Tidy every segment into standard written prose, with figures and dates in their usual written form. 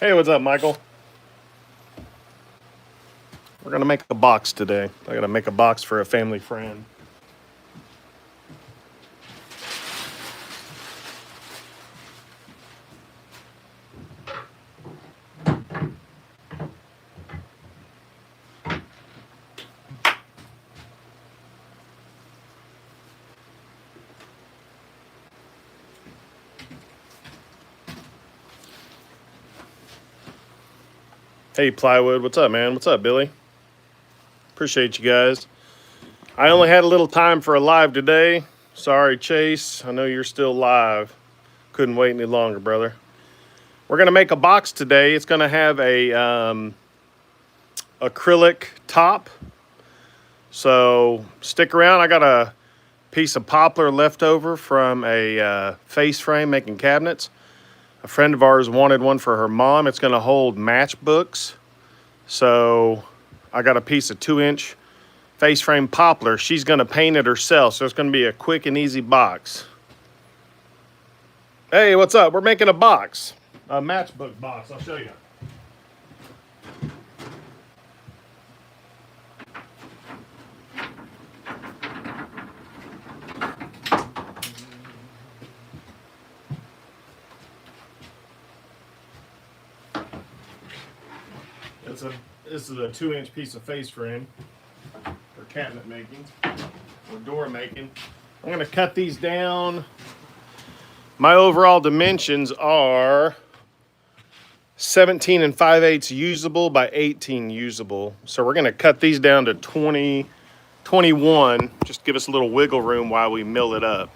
Hey, what's up, Michael? We're gonna make a box today. I gotta make a box for a family friend. Hey, Plywood, what's up, man? What's up, Billy? Appreciate you guys. I only had a little time for a live today. Sorry, Chase. I know you're still live. Couldn't wait any longer, brother. We're gonna make a box today. It's gonna have a acrylic top. So stick around. I got a piece of poplar left over from a face frame making cabinets. A friend of ours wanted one for her mom. It's gonna hold matchbooks. So I got a piece of 2-inch face frame poplar. She's gonna paint it herself. So it's gonna be a quick and easy box. Hey, what's up? We're making a box, a matchbook box. I'll show you. This is a 2-inch piece of face frame for cabinet making or door making. I'm gonna cut these down. My overall dimensions are 17 5/8 usable by 18 usable. So we're gonna cut these down to 20, 21. Just give us a little wiggle room while we mill it up.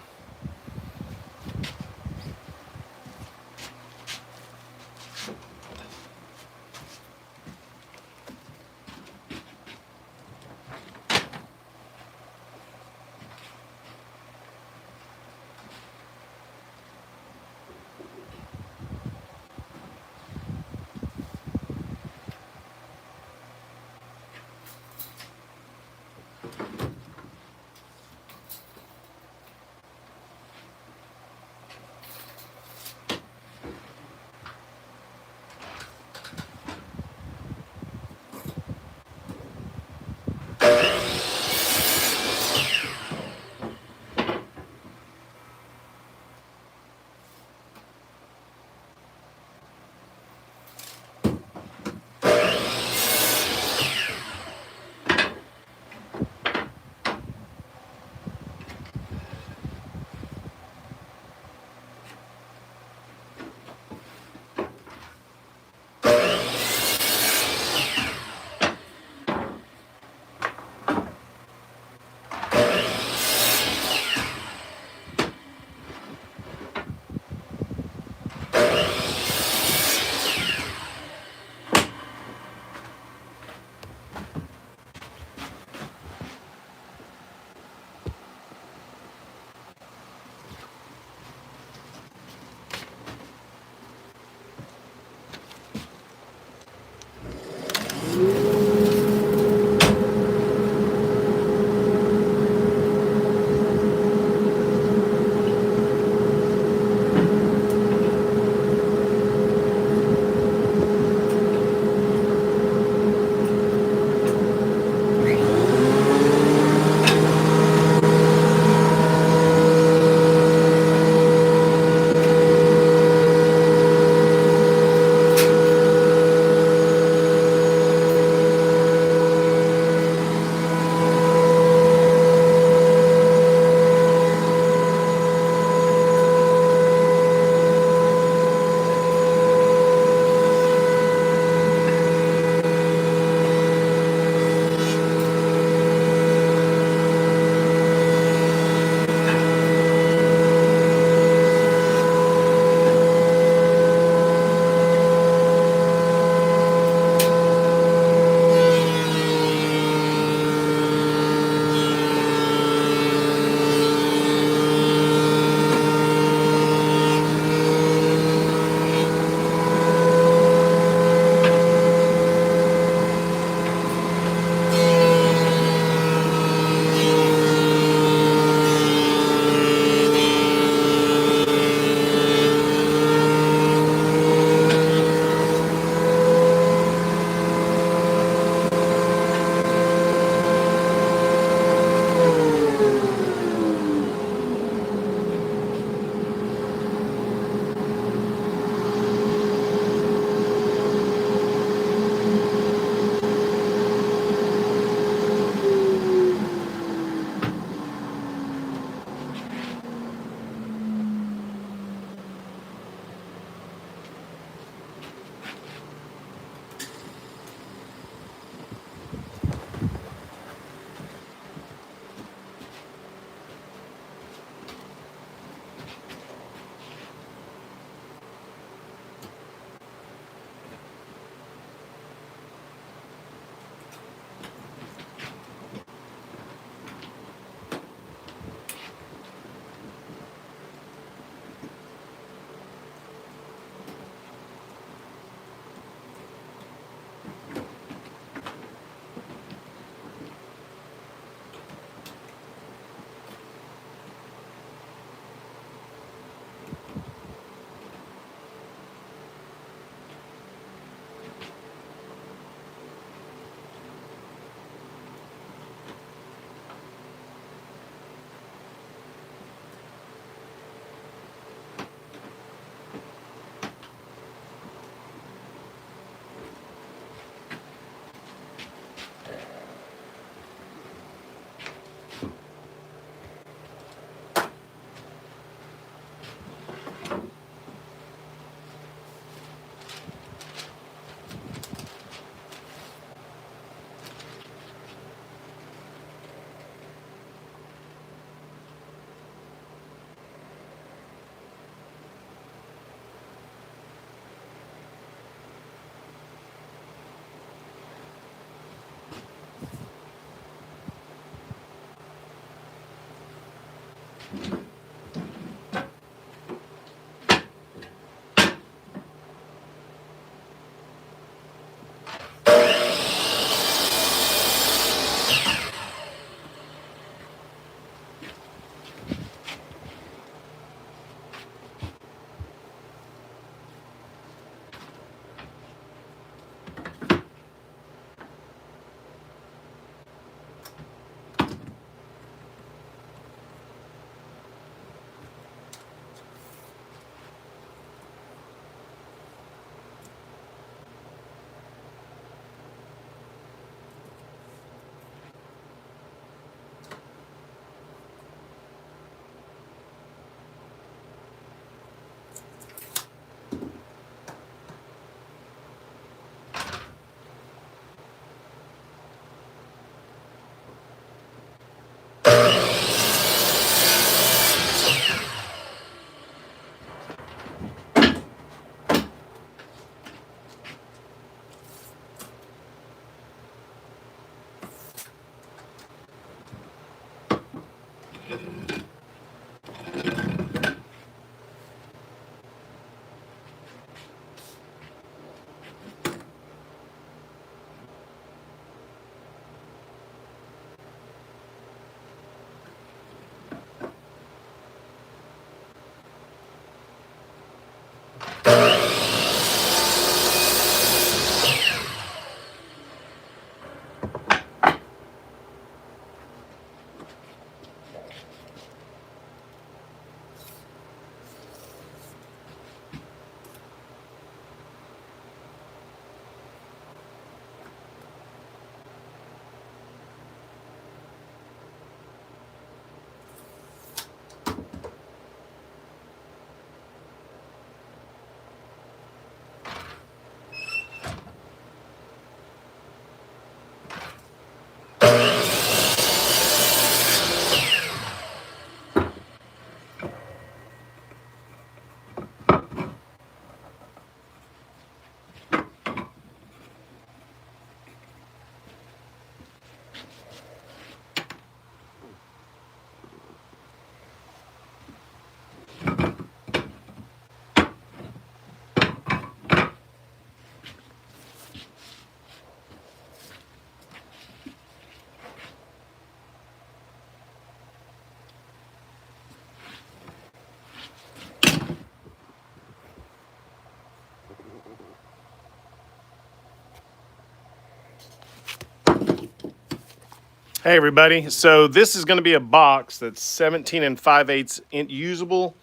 Hey everybody, so this is going to be a box that's 17 and 5/8 inch usable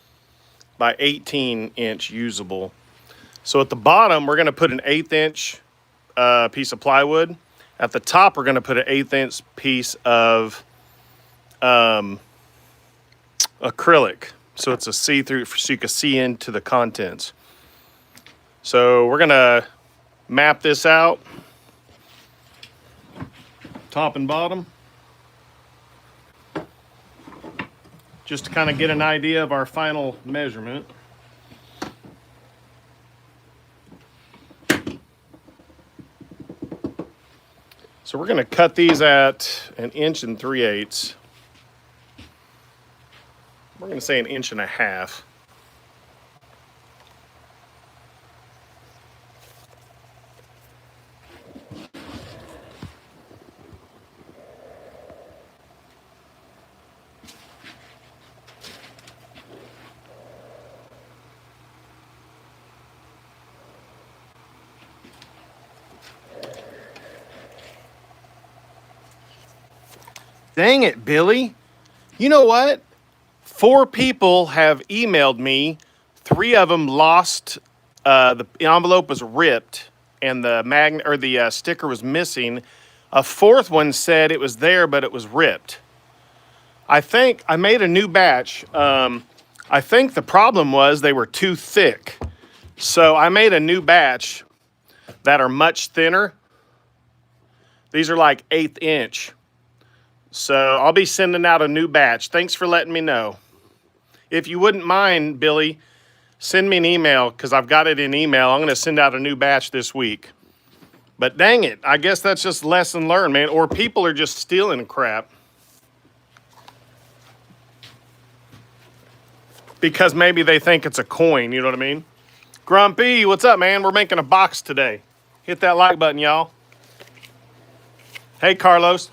by 18-inch usable. So at the bottom we're going to put an 1/8 inch piece of plywood. At the top we're going to put an 1/8 inch piece of acrylic, so it's a see-through, so you can see into the contents. So we're going to map this out, top and bottom, just to kind of get an idea of our final measurement. So we're going to cut these at 1 3/8 inches. We're going to say 1.5 inches. Dang it, Billy. You know what? 4 people have emailed me. 3 of them lost. The envelope was ripped, and the sticker was missing. A 4th one said it was there, but it was ripped. I think I made a new batch. I think the problem was they were too thick. So I made a new batch that are much thinner. These are like 1/8 inch. So I'll be sending out a new batch. Thanks for letting me know. If you wouldn't mind, Billy, send me an email because I've got it in email. I'm going to send out a new batch this week. But dang it, I guess that's just lesson learned, man. Or people are just stealing crap. because maybe they think it's a coin, you know what I mean? Grumpy, what's up, man? We're making a box today. Hit that like button, y'all. Hey, Carlos.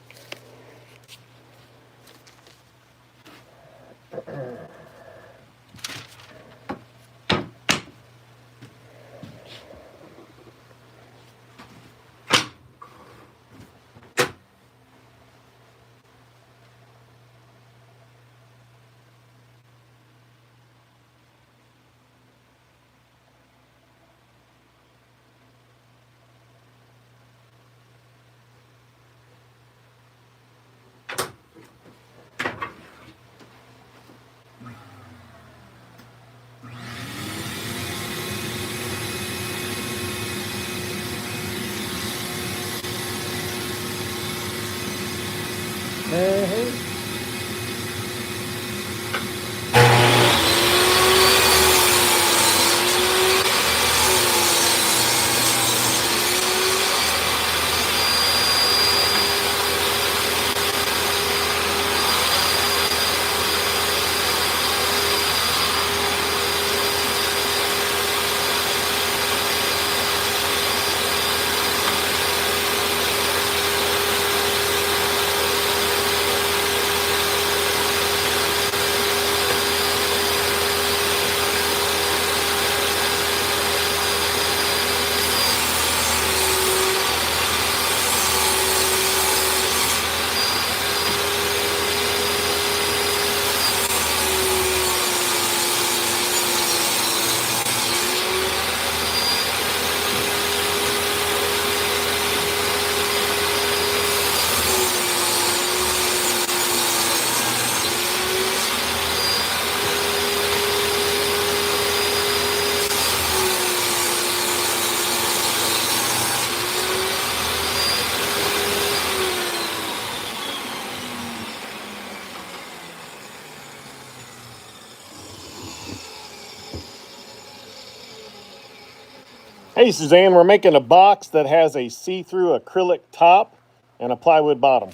Hey, Suzanne, we're making a box that has a see-through acrylic top and a plywood bottom.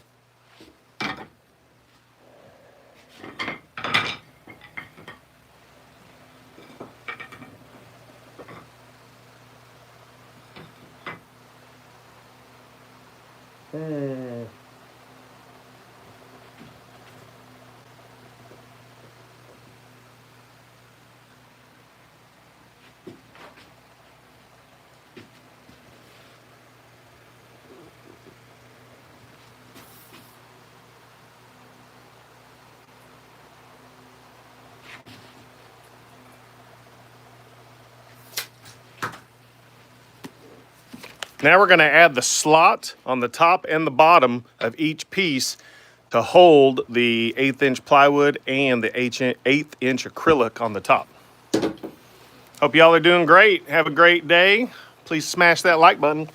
Now we're going to add the slot on the top and the bottom of each piece to hold the 1/8 inch plywood and the 1/8 inch acrylic on the top. Hope y'all are doing great. Have a great day. Please smash that like button.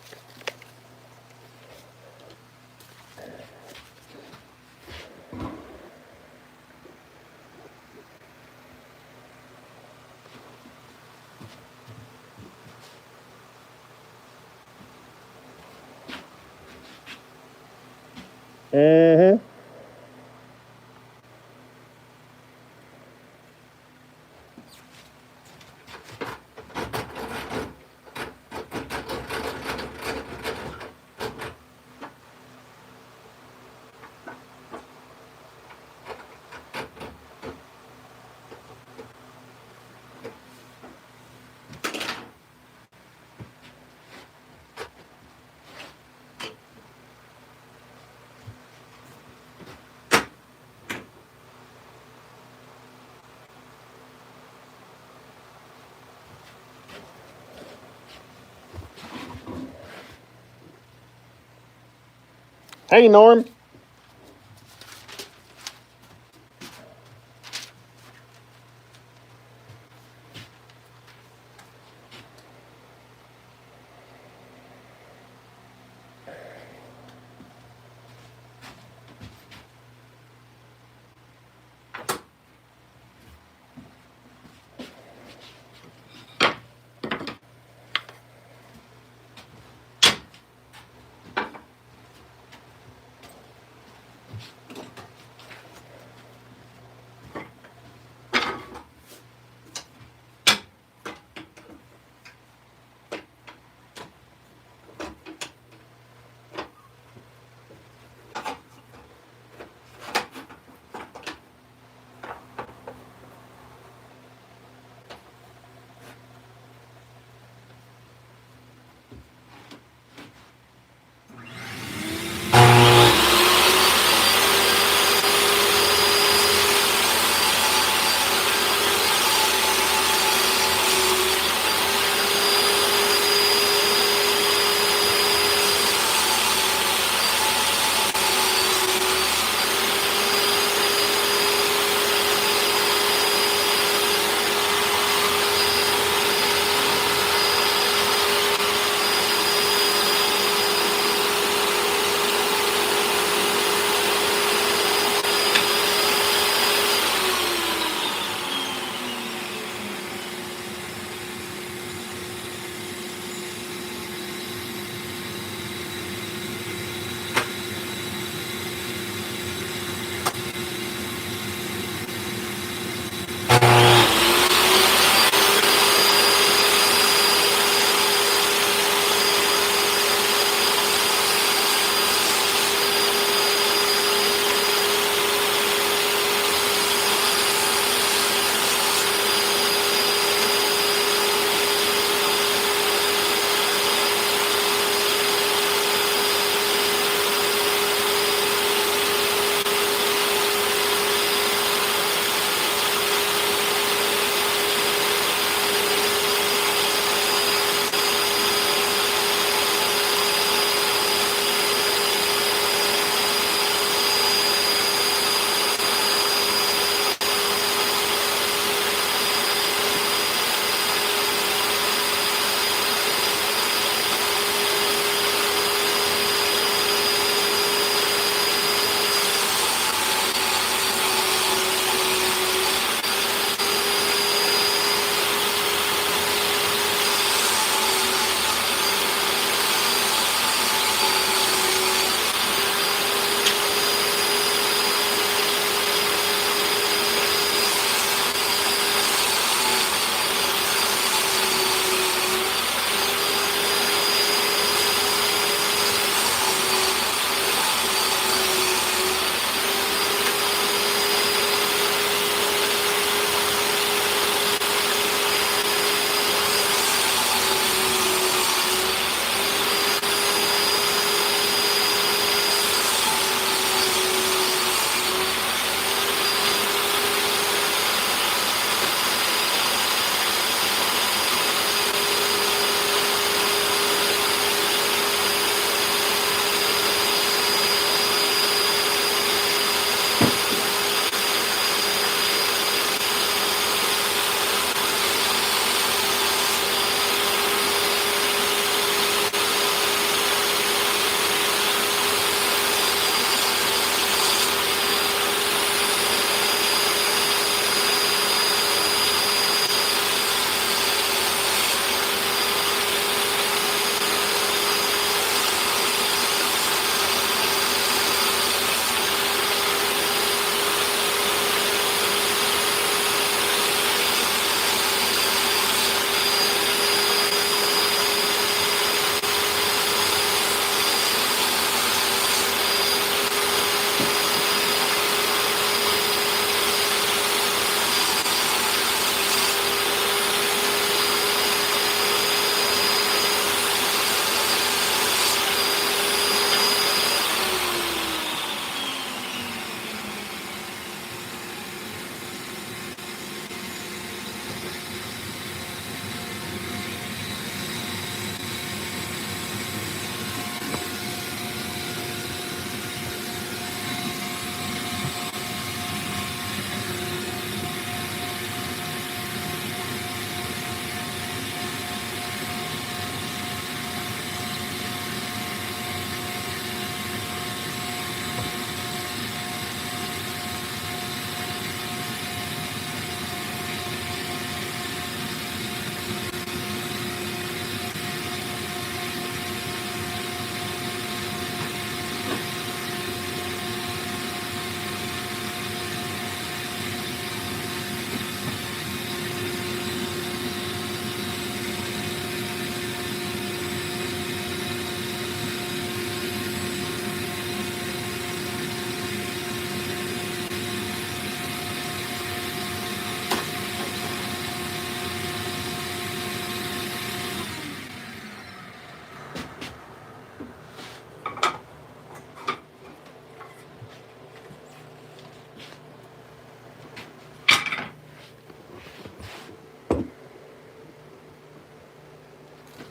Hey, Norm.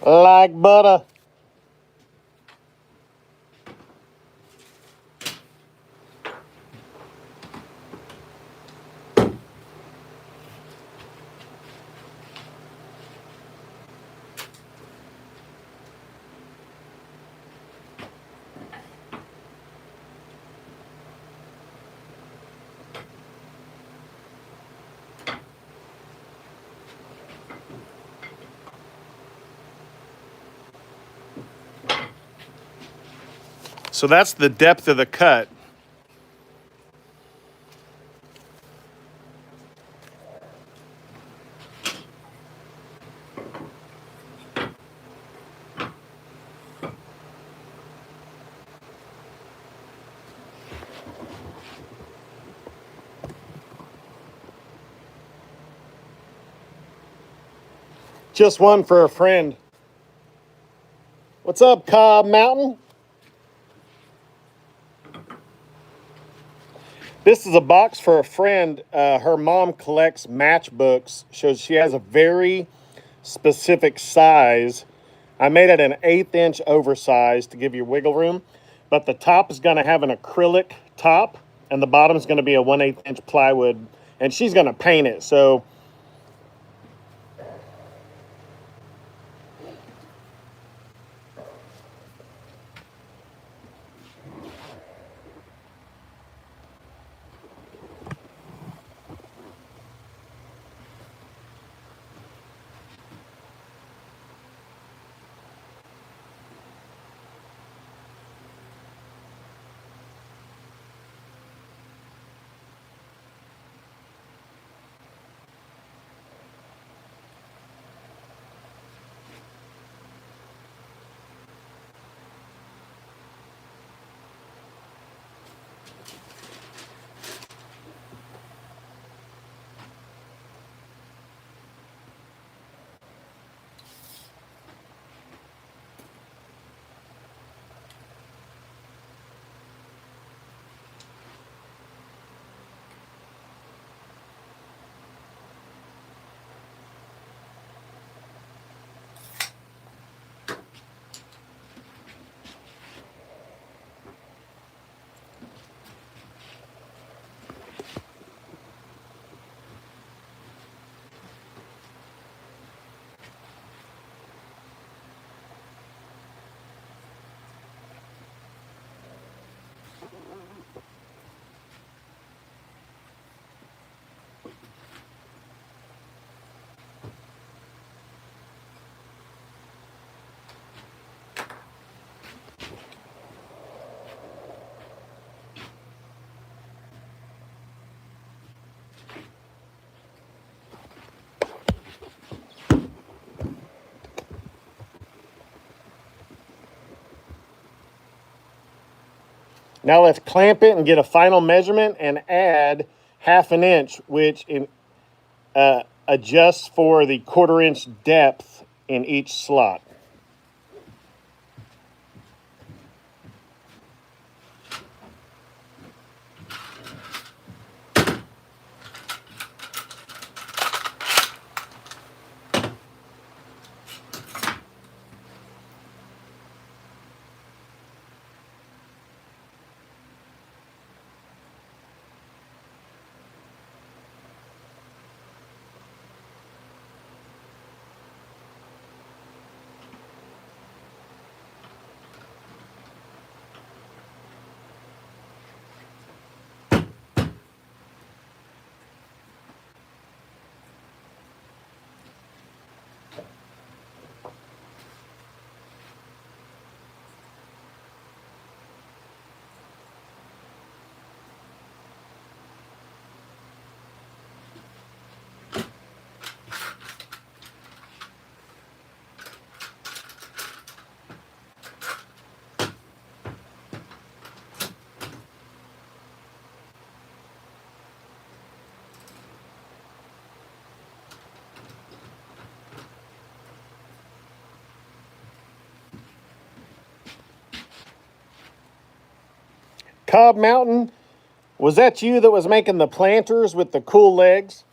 Like butter. So that's the depth of the cut. Just one for a friend. What's up, Cobb Mountain? This is a box for a friend. Her mom collects matchbooks. So she has a very specific size. I made it an 1/8 inch oversized to give you wiggle room. But the top is going to have an acrylic top. And the bottom is going to be a 1/8 inch plywood. And she's going to paint it. So now let's clamp it and get a final measurement and add 1/2 inch, which adjusts for the 1/4 inch depth in each slot. Cobb Mountain, was that you that was making the planters with the cool legs?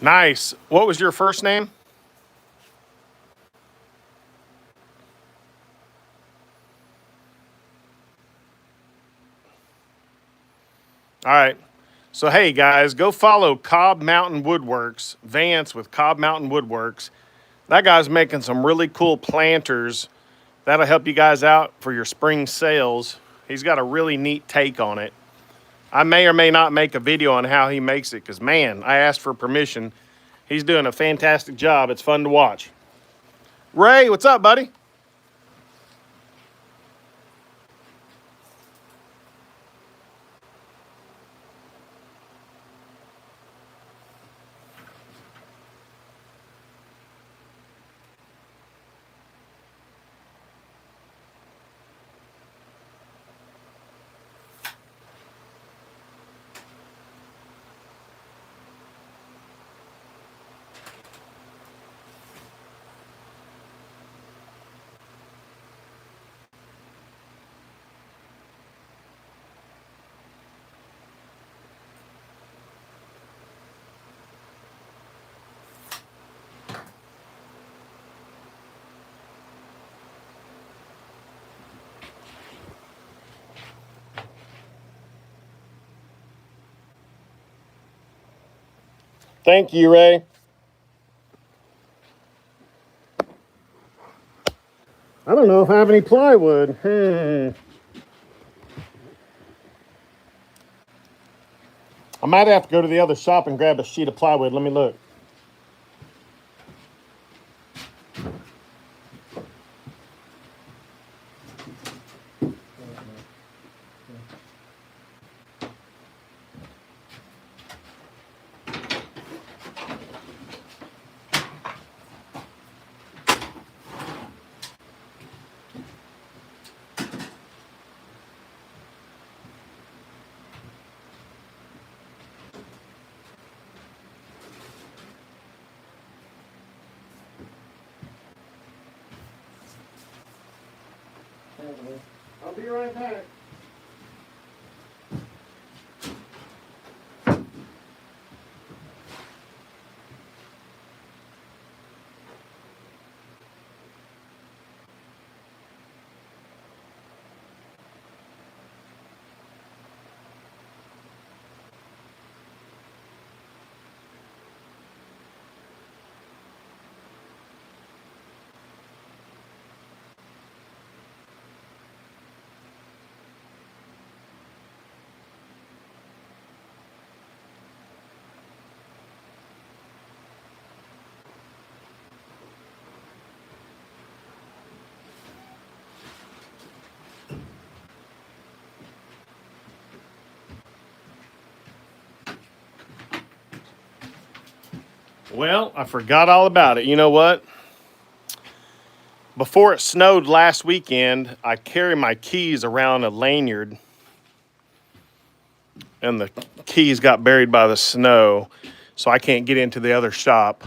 Nice. What was your first name? All right. So, hey, guys, go follow Cobb Mountain Woodworks, Vance with Cobb Mountain Woodworks. That guy's making some really cool planters. That'll help you guys out for your spring sales. He's got a really neat take on it. I may or may not make a video on how he makes it because, man, I asked for permission. He's doing a fantastic job. It's fun to watch. Ray, what's up, buddy? Thank you, Ray. I don't know if I have any plywood. I might have to go to the other shop and grab a sheet of plywood. Let me look. I'll be right back. Well, I forgot all about it. You know what? Before it snowed last weekend, I carry my keys around a lanyard, and the keys got buried by the snow, so I can't get into the other shop.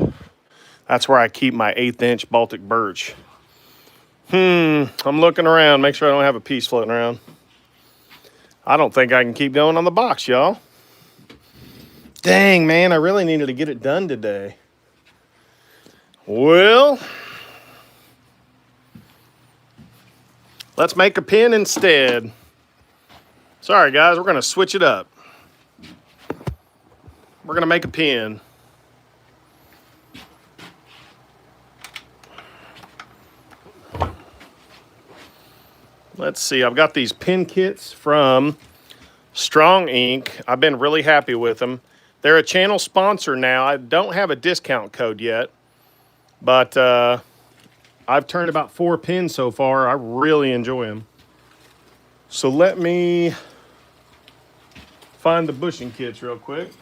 That's where I keep my 1/8" Baltic birch. I'm looking around, make sure I don't have a piece floating around. I don't think I can keep going on the box, y'all. Dang, man, I really needed to get it done today. Well, let's make a pin instead. Sorry, guys, we're going to switch it up. We're going to make a pin. Let's see, I've got these pin kits from Strong Ink. I've been really happy with them. They're a channel sponsor now. I don't have a discount code yet, but I've turned about 4 pins so far. I really enjoy them. So let me find the bushing kits real quick.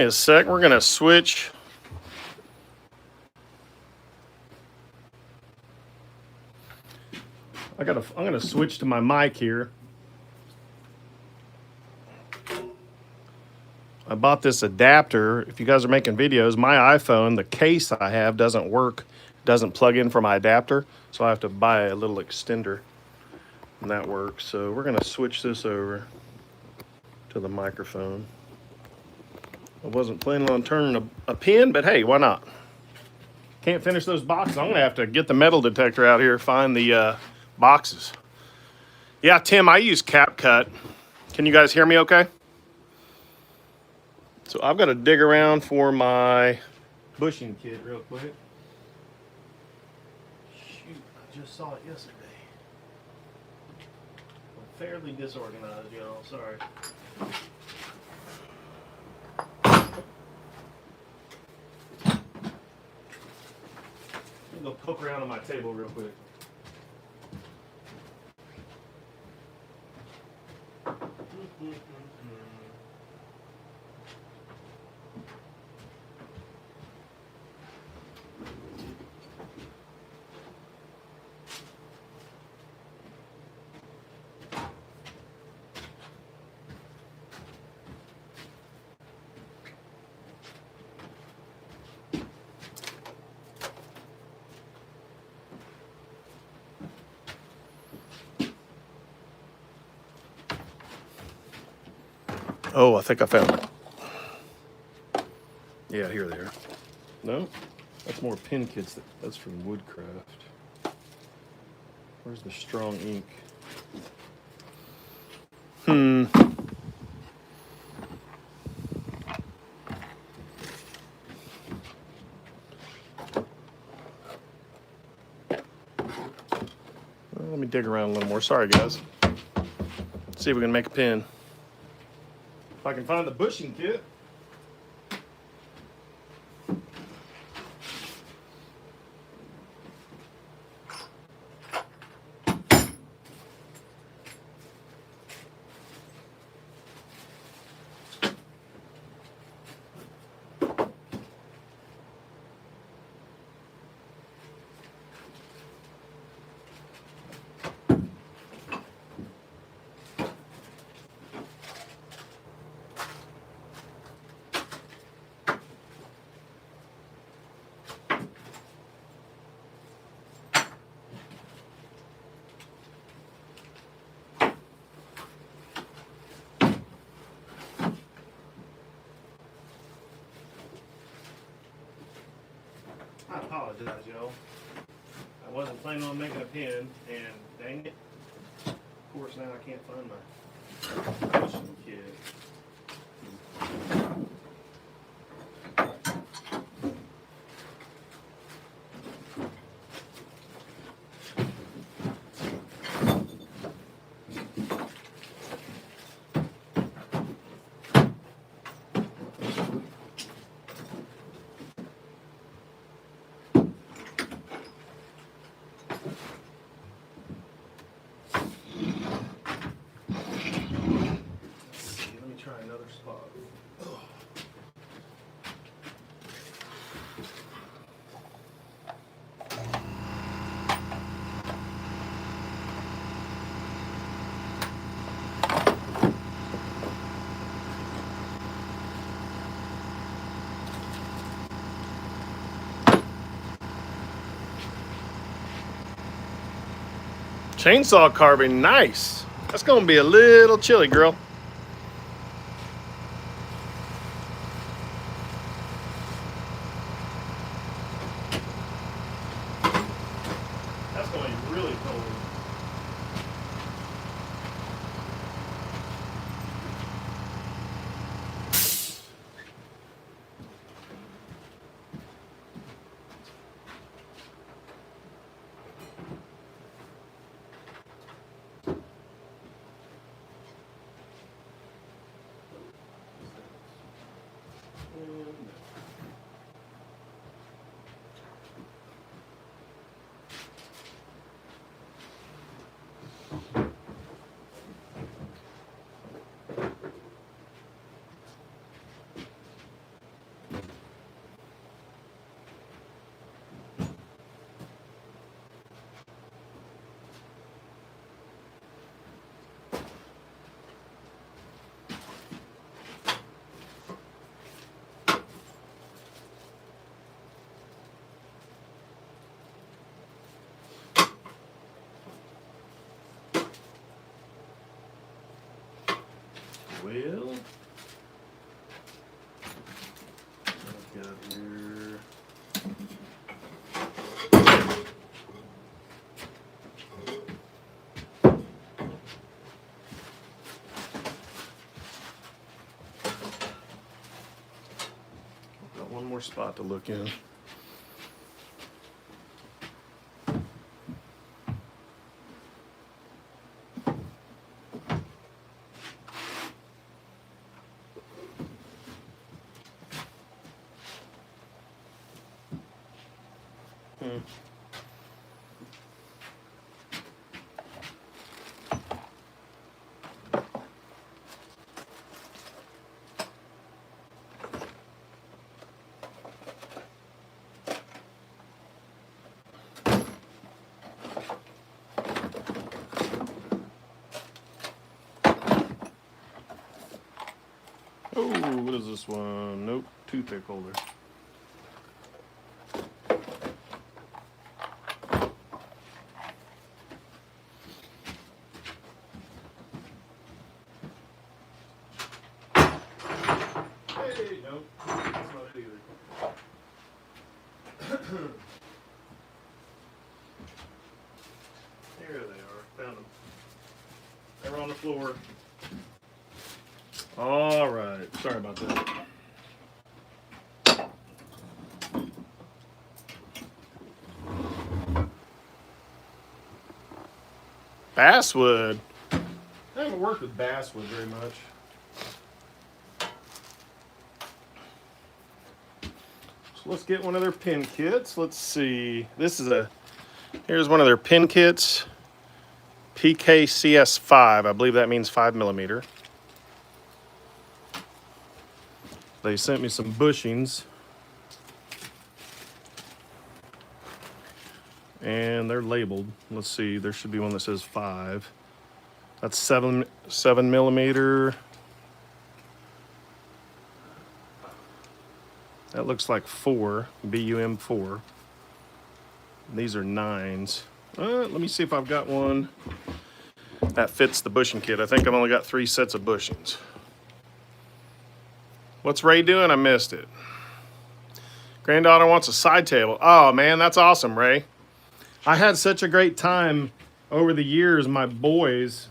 me a sec. We're gonna switch. I'm gonna switch to my mic here. I bought this adapter. If you guys are making videos, my iPhone, the case I have doesn't work, doesn't plug in for my adapter, so I have to buy a little extender, and that works. So we're gonna switch this over to the microphone. I wasn't planning on turning a pin, but hey, why not? Can't finish those boxes. I'm gonna have to get the metal detector out here, find the boxes. Yeah, Tim, I use CapCut. Can you guys hear me okay? So I've got to dig around for my bushing kit real quick. Shoot, I just saw it yesterday. I'm fairly disorganized, y'all. Sorry. I'm gonna go poke around on my table real quick. Oh, I think I found it. Yeah, here they are. No, that's more pin kits. That's from Woodcraft. Where's the strong ink? Well, let me dig around a little more. Sorry, guys. See if we can make a pin. If I can find the bushing kit. I apologize, y'all. I wasn't planning on making a pin, and dang it. Of course, now I can't find my bushing kit. Try another spot. Chainsaw carving, nice. That's gonna be a little chilly, girl. That's going to be really cold. Well, I've got here. Got one more spot to look in. Oh, what is this one? Nope, toothpick holder. Hey, nope, that's not it either. Here they are, found them. They were on the floor. All right, sorry about that. Basswood. I haven't worked with basswood very much. So let's get one of their pin kits. Let's see. Here's one of their pin kits. PKCS5. I believe that means 5mm. They sent me some bushings. And they're labeled. Let's see, there should be one that says 5. That's 7mm. That looks like 4, BUM4. These are 9s. Let me see if I've got one that fits the bushing kit. I think I've only got 3 sets of bushings. What's Ray doing? I missed it. Granddaughter wants a side table. Oh man, that's awesome, Ray. I had such a great time over the years. My boys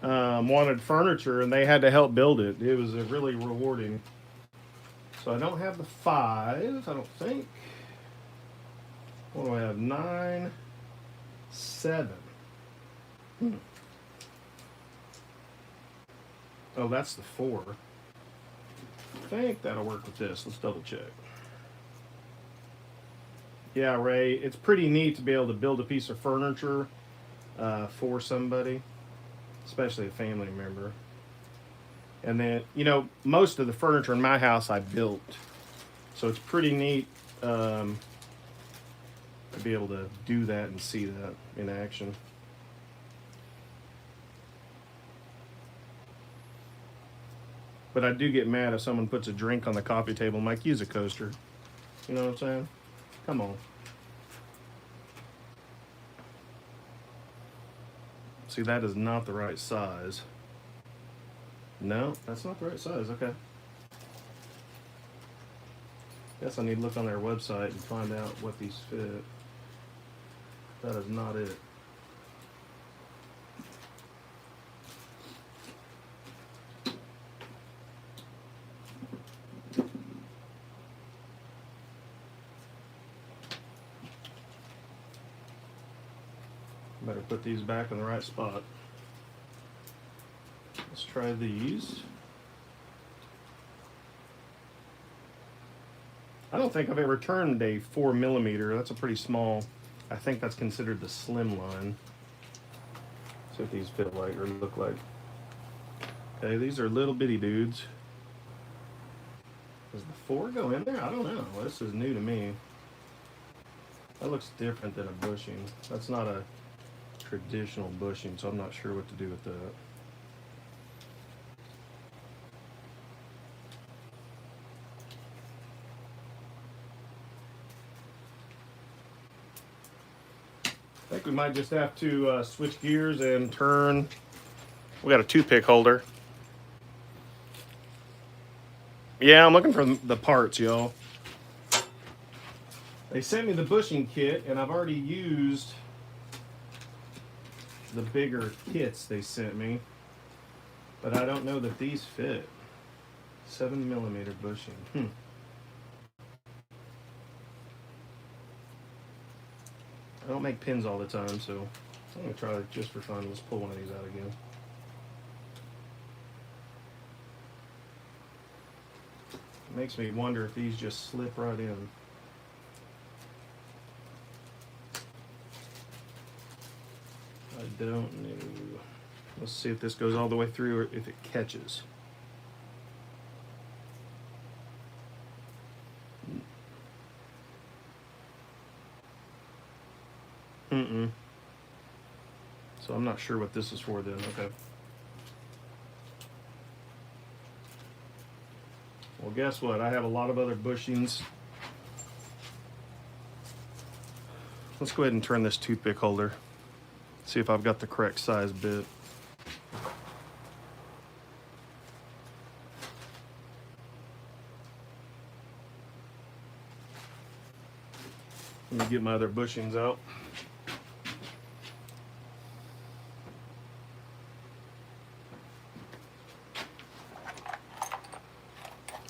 wanted furniture and they had to help build it. It was really rewarding. So I don't have the 5, I don't think. What do I have? 9, 7. Oh, that's the 4. I think that'll work with this. Let's double check. Yeah, Ray, it's pretty neat to be able to build a piece of furniture for somebody, especially a family member. And then, you know, most of the furniture in my house I built. So it's pretty neat to be able to do that and see that in action. But I do get mad if someone puts a drink on the coffee table. I'm like, use a coaster. You know what I'm saying? Come on. See, that is not the right size. No, that's not the right size. Okay. Guess I need to look on their website and find out what these fit. That is not it. Better put these back in the right spot. Let's try these. I don't think I've ever turned a 4mm. That's a pretty small. I think that's considered the slim line. See what these feel like or look like. Okay, these are little bitty dudes. Does the 4 go in there? I don't know. This is new to me. That looks different than a bushing. That's not a traditional bushing, so I'm not sure what to do with that. I think we might just have to switch gears and turn. We got a toothpick holder. Yeah, I'm looking for the parts, y'all. They sent me the bushing kit, and I've already used the bigger kits they sent me, but I don't know that these fit. 7mm bushing. I don't make pins all the time, so I'm gonna try it just for fun. Let's pull one of these out again. It makes me wonder if these just slip right in. I don't know. Let's see if this goes all the way through or if it catches. So I'm not sure what this is for then. Okay. Well, guess what? I have a lot of other bushings. Let's go ahead and turn this toothpick holder. See if I've got the correct size bit. Let me get my other bushings out.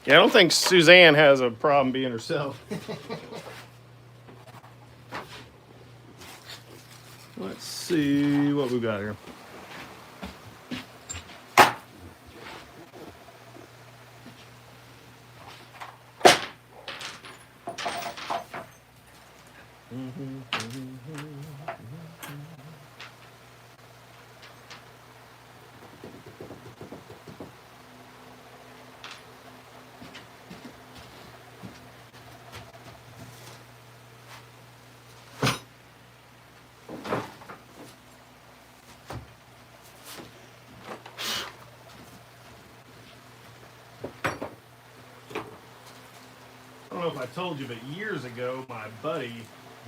Yeah, I don't think Suzanne has a problem being herself. Let's see what we got here. I don't know if I told you, but years ago, my buddy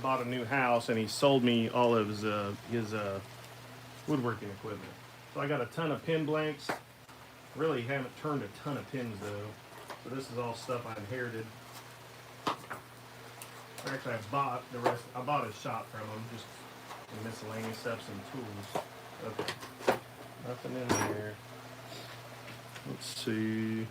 bought a new house and he sold me all of his woodworking equipment. So I got a ton of pin blanks. Really haven't turned a ton of pins though. So this is all stuff I inherited. Actually, I bought the rest. I bought his shop from him, just some miscellaneous stuff, some tools. Okay, nothing in there. Let's see.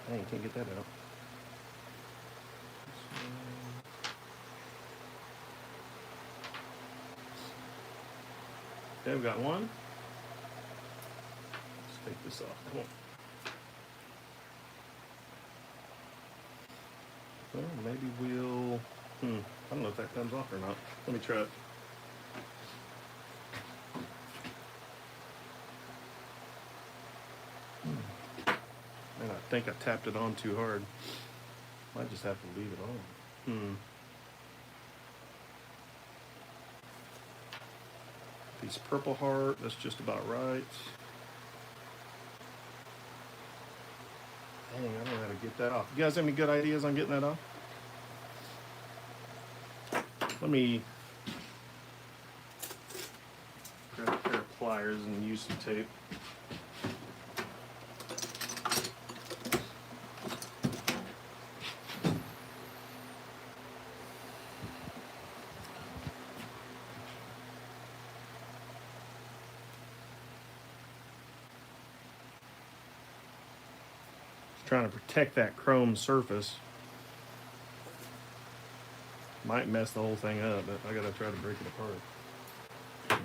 Dang, can't get that out. Okay, we got one. Let's take this off. Come on. Well, maybe we'll. I don't know if that comes off or not. Let me try it. Man, I think I tapped it on too hard. Might just have to leave it on. Piece of Purple Heart, that's just about right. Dang, I don't know how to get that off. You guys have any good ideas on getting that off? Let me grab a pair of pliers and use some tape. Trying to protect that chrome surface. Might mess the whole thing up, but I gotta try to break it apart.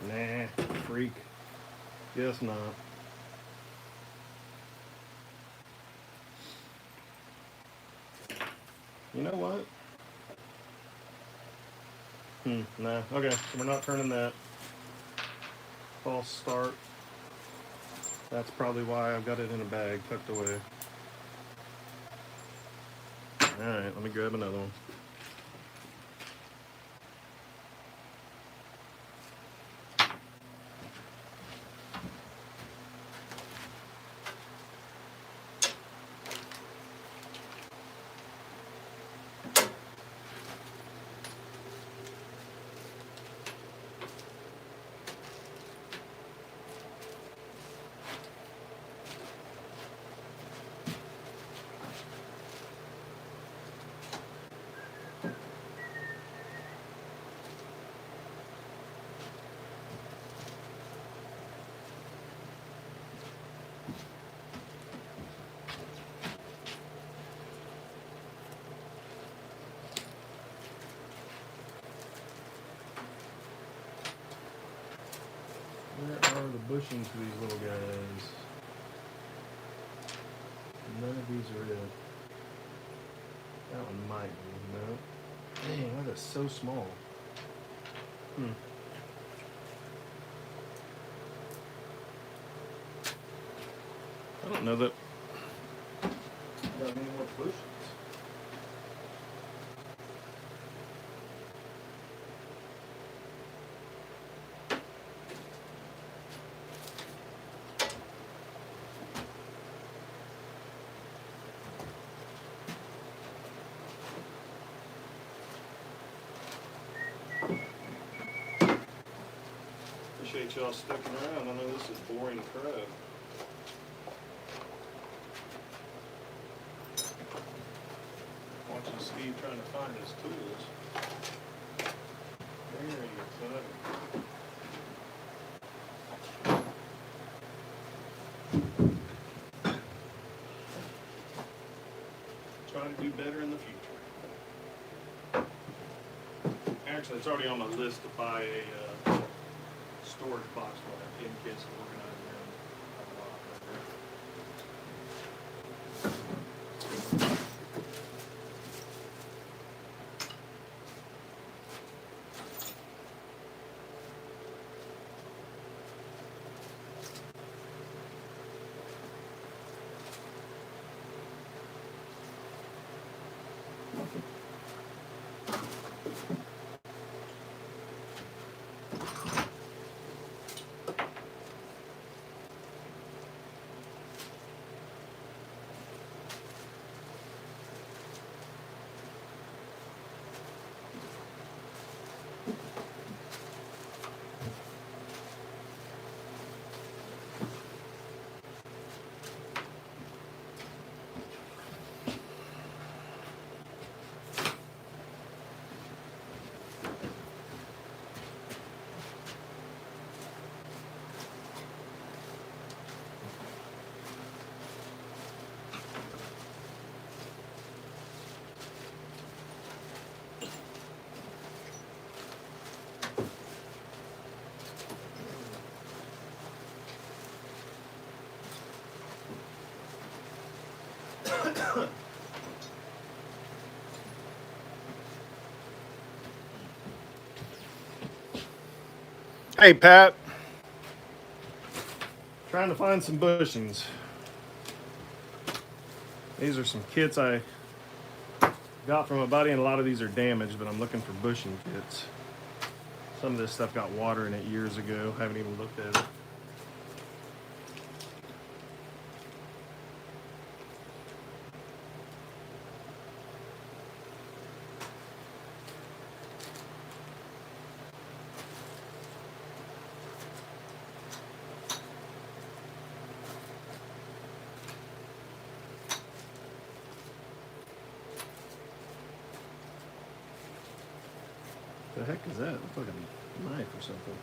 Nah, freak. Guess not. You know what? Nah. Okay, so we're not turning that. False start. That's probably why I've got it in a bag tucked away. Alright, let me grab another one. Where are the bushings for these little guys? None of these are it. That one might be, no. Dang, that is so small. I don't know that got any more bushings. Appreciate y'all sticking around. I know this is boring crap. Watching Steve trying to find his tools. There you go. Try to do better in the future. Actually, it's already on my list to buy a storage box for my kids to organize around a lot better. Hey, Pat. Trying to find some bushings. These are some kits I got from a buddy, and a lot of these are damaged, but I'm looking for bushing kits. Some of this stuff got water in it years ago. Haven't even looked at it. The heck is that? It looks like a knife or something.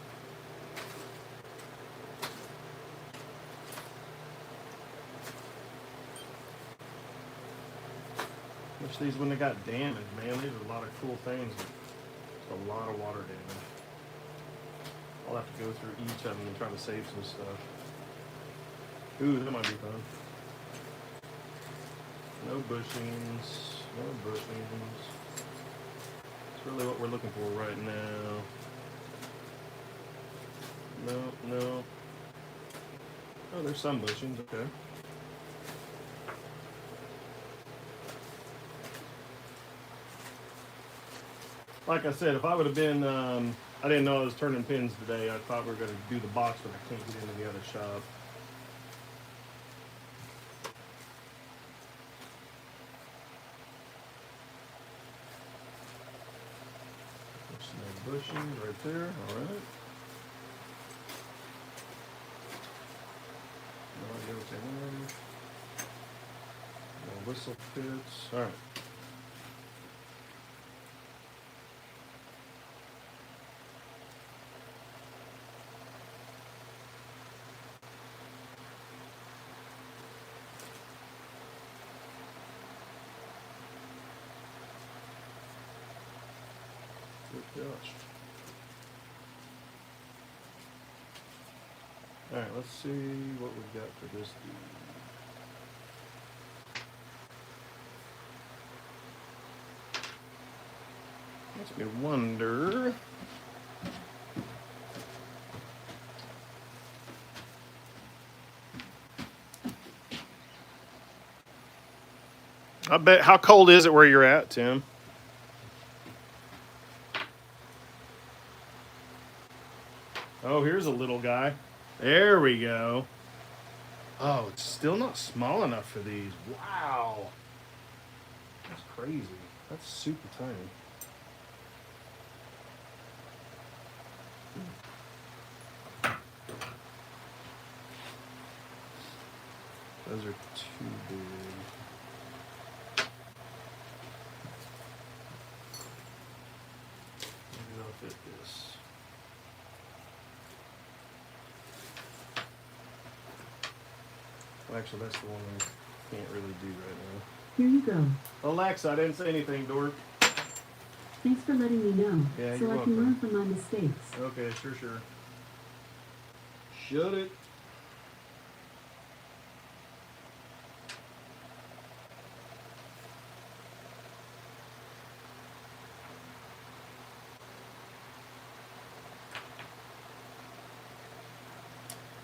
Wish these wouldn't have got damaged, man. These are a lot of cool things. Just a lot of water damage. I'll have to go through each of them and try to save some stuff. Ooh, that might be fun. No bushings. No bushings. That's really what we're looking for right now. No. Oh, there's some bushings. Okay. Like I said, if I would have been, I didn't know I was turning pins today. I thought we were going to do the box, but I can't get into the other shop. There's some bushings right there. All right. No idea what's in there. No whistle pits. All right. Good gosh. All right, let's see what we've got for this dude. Makes me wonder. I bet, how cold is it where you're at, Tim? Oh, here's a little guy. There we go. Oh, it's still not small enough for these. Wow. That's crazy. That's super tiny. Those are too big. Maybe I'll fit this. Well, actually, that's the one I can't really do right now. Here you go. Alexa, I didn't say anything, dork. Thanks for letting me know, Yeah, so you're I welcome. can learn from my mistakes. Okay, sure. Shut it.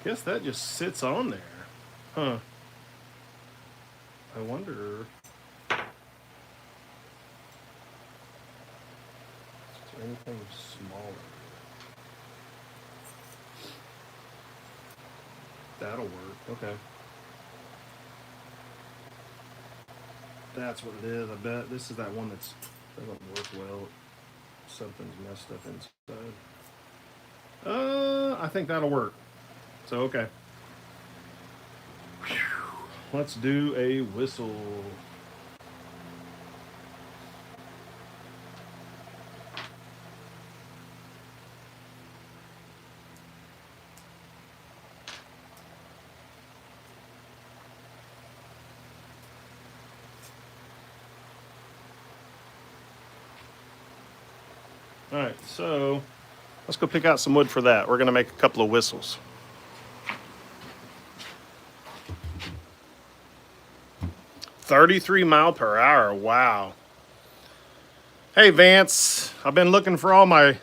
Guess that just sits on there. Huh. I wonder. Is there anything smaller? That'll work. Okay. That's what it is. I bet this is that one that's doesn't work well. Something's messed up inside. I think that'll work. So okay. Whew. Let's do a whistle. All right, so let's go pick out some wood for that. We're going to make a couple of whistles. $33 mph. Wow. Hey, Vance. I've been looking for all my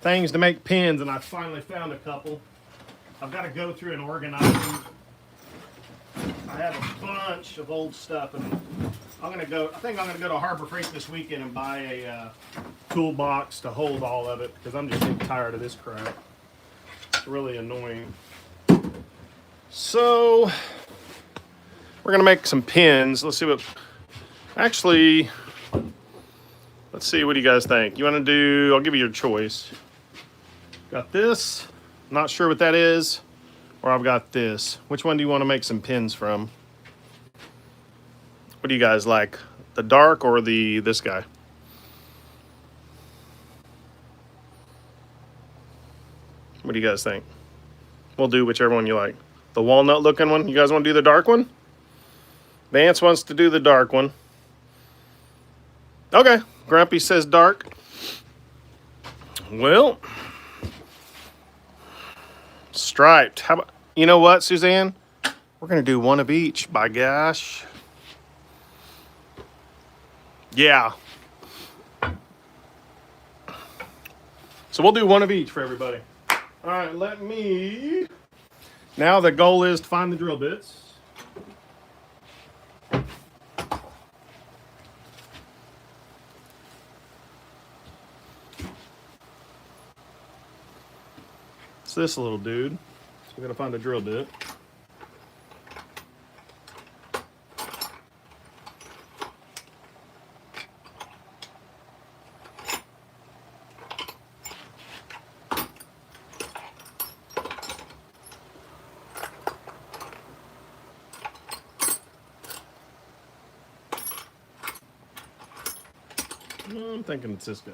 things to make pins, and I finally found a couple. I've got to go through and organize them. I have a bunch of old stuff, and I think I'm gonna go to Harbor Freight this weekend and buy a toolbox to hold all of it, because I'm just getting tired of this crap. It's really annoying. So we're gonna make some pins. Let's see what. Actually, let's see. What do you guys think? You want to do? I'll give you your choice. Got this. Not sure what that is. Or I've got this. Which one do you want to make some pins from? What do you guys like? The dark or this guy? What do you guys think? We'll do whichever one you like. The walnut looking one? You guys want to do the dark one? Vance wants to do the dark one. Okay. Grumpy says dark. Well, striped. How about, you know what, Suzanne? We're going to do one of each, by gosh. Yeah. So we'll do one of each for everybody. All right, let me... Now the goal is to find the drill bits. It's this little dude. So we're going to find a drill bit. I'm thinking it's this guy.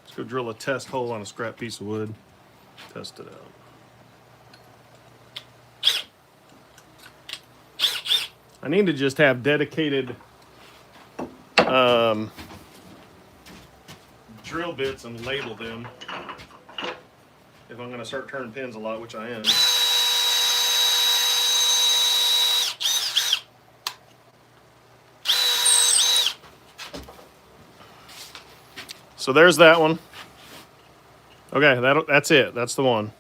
Let's go drill a test hole on a scrap piece of wood. Test it out. I need to just have dedicated drill bits and label them if I'm going to start turning pins a lot, which I am. So there's that one. Okay, that's it. That's the one.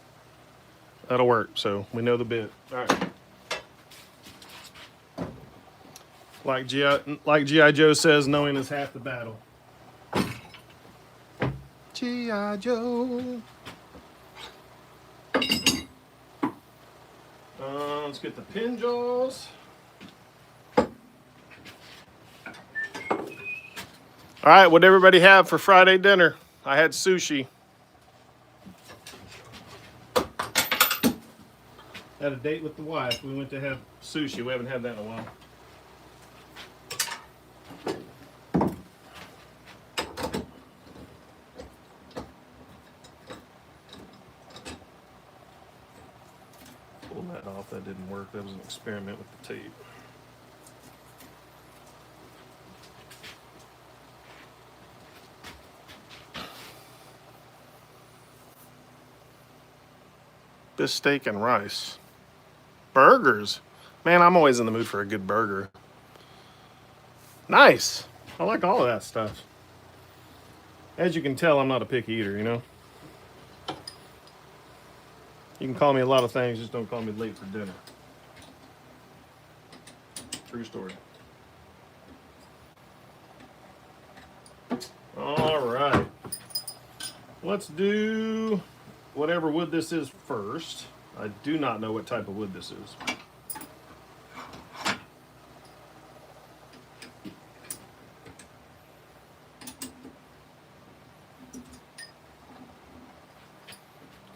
That'll work. So we know the bit. All right. Like G.I. Joe says, knowing is half the battle. G.I. Joe. Let's get the pin jaws. All right, what'd everybody have for Friday dinner? I had sushi. Had a date with the wife. We went to have sushi. We haven't had that in a while. Pull that off. That didn't work. That was an experiment with the tape. This steak and rice. Burgers. Man, I'm always in the mood for a good burger. Nice. I like all of that stuff. As you can tell, I'm not a picky eater, you know? You can call me a lot of things, just don't call me late for dinner. True story. All right. Let's do whatever wood this is first. I do not know what type of wood this is.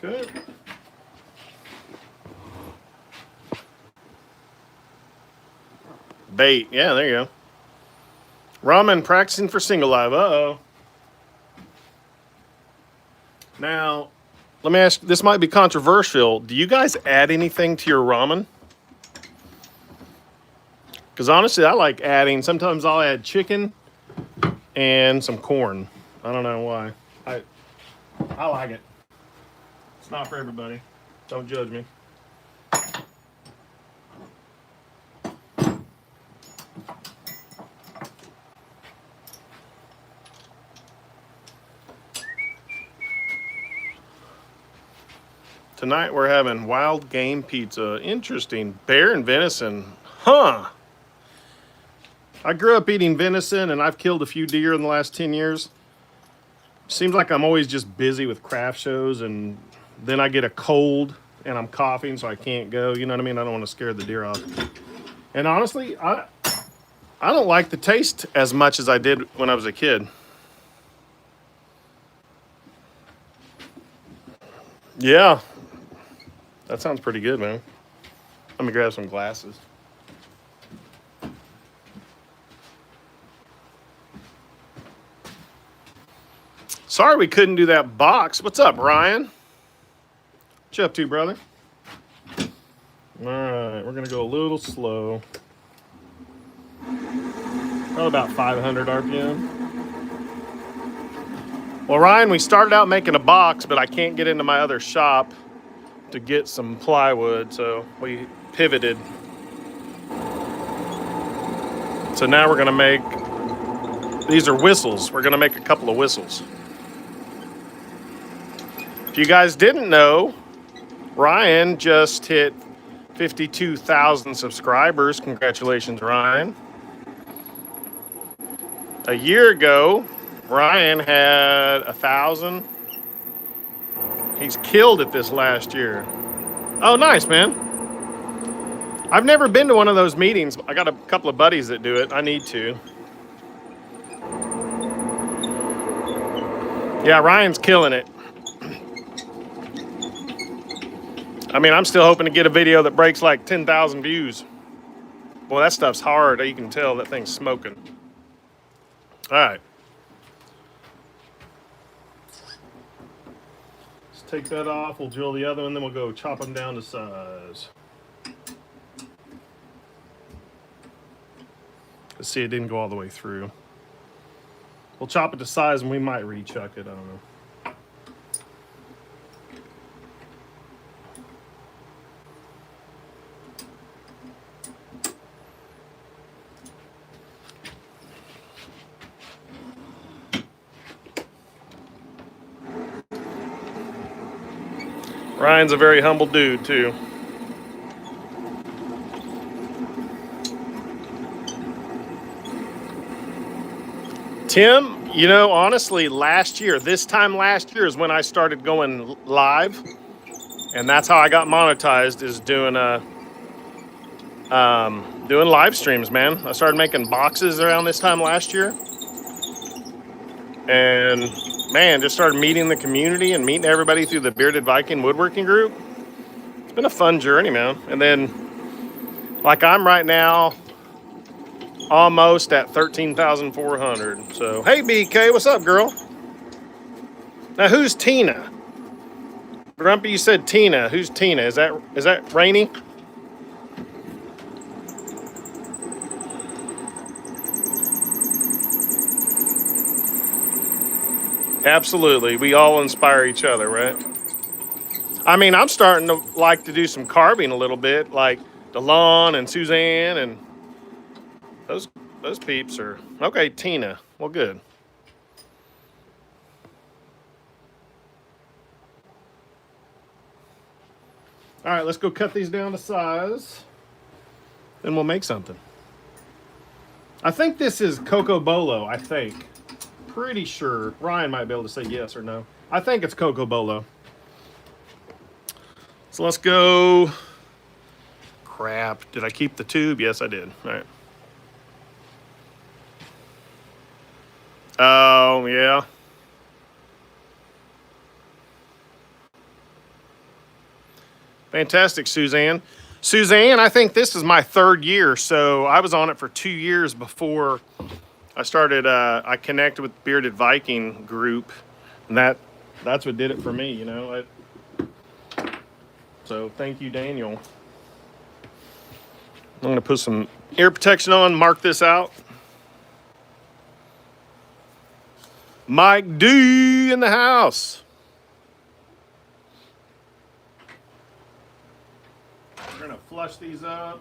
Okay. Bait. Yeah, there you go. Ramen practicing for single live. Uh-oh. Now, let me ask, this might be controversial. Do you guys add anything to your ramen? Because honestly, I like adding, sometimes I'll add chicken and some corn. I don't know why. I like it. It's not for everybody. Don't judge me. Tonight we're having wild game pizza. Interesting. Bear and venison. Huh. I grew up eating venison and I've killed a few deer in the last 10 years. Seems like I'm always just busy with craft shows and then I get a cold and I'm coughing so I can't go. You know what I mean? I don't want to scare the deer off. And honestly, I don't like the taste as much as I did when I was a kid. Yeah. That sounds pretty good, man. Let me grab some glasses. Sorry we couldn't do that box. What's up, Ryan? What you up to, brother? All right, we're going to go a little slow. Probably about 500 RPM. Well, Ryan, we started out making a box, but I can't get into my other shop to get some plywood, so we pivoted. So now we're gonna make, these are whistles. We're gonna make a couple of whistles. If you guys didn't know, Ryan just hit 52,000 subscribers. Congratulations, Ryan. A year ago, Ryan had 1,000. He's killed it this last year. Oh, nice, man. I've never been to one of those meetings. I got a couple of buddies that do it. I need to. Yeah, Ryan's killing it. I mean, I'm still hoping to get a video that breaks like 10,000 views. Boy, that stuff's hard. You can tell that thing's smoking. All right. Let's take that off. We'll drill the other one, then we'll go chop them down to size. Let's see, it didn't go all the way through. We'll chop it to size and we might rechuck it. I don't know. Ryan's a very humble dude too. Tim, you know, honestly, this time last year is when I started going live, and that's how I got monetized, is doing live streams, man. I started making boxes around this time last year, and man, just started meeting the community and meeting everybody through the Bearded Viking woodworking group. It's been a fun journey, man. And then, like, I'm right now almost at 13,400. So, hey, BK, what's up, girl? Now, who's Tina? Grumpy, you said Tina. Who's Tina? Is that Rainy? Absolutely. We all inspire each other, right? I mean, I'm starting to like to do some carving a little bit, like DeLon and Suzanne, and those those peeps are okay. Tina, well, good. All right, let's go cut these down to size, then we'll make something. I think this is Coco Bolo. I think, pretty sure Ryan might be able to say yes or no. I think it's Coco Bolo. So let's go. Crap. Did I keep the tube? Yes, I did. All right. Oh, yeah. Fantastic, Suzanne. Suzanne, I think this is my third year. So I was on it for 2 years before I started. I connected with Bearded Viking group, and that's what did it for me, you know. So thank you, Daniel. I'm going to put some ear protection on, mark this out. Mike D in the house. We're going to flush these up.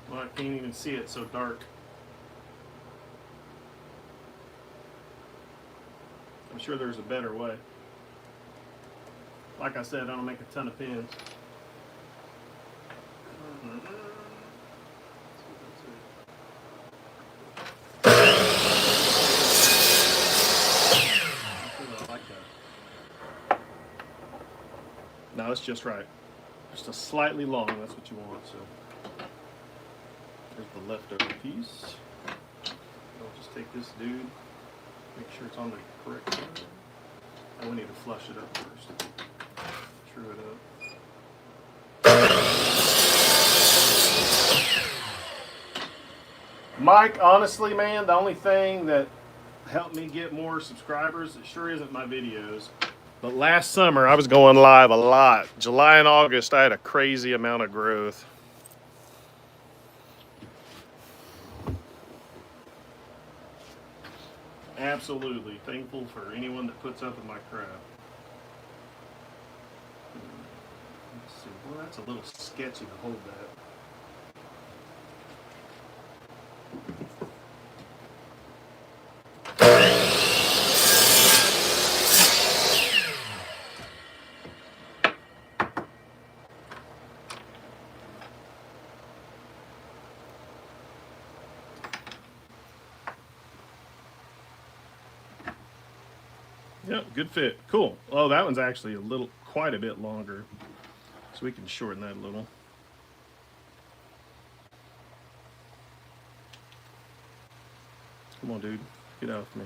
Well, I can't even see it, so dark. I'm sure there's a better way. Like I said, I don't make a ton of pins. Like that. No, it's just right. Just a slightly long, that's what you want. So there's the leftover piece. I'll just take this dude, make sure it's on the correct side. And we need to flush it up first. True it up. Mike, honestly, man, the only thing that helped me get more subscribers, it sure isn't my videos. But last summer, I was going live a lot. July and August, I had a crazy amount of growth. Absolutely thankful for anyone that puts up with my crap. Let's see. Well, that's a little sketchy to hold that. Yep, good fit. Cool. Oh, that one's actually quite a bit longer. So we can shorten that a little. Come on, dude. Get out with me.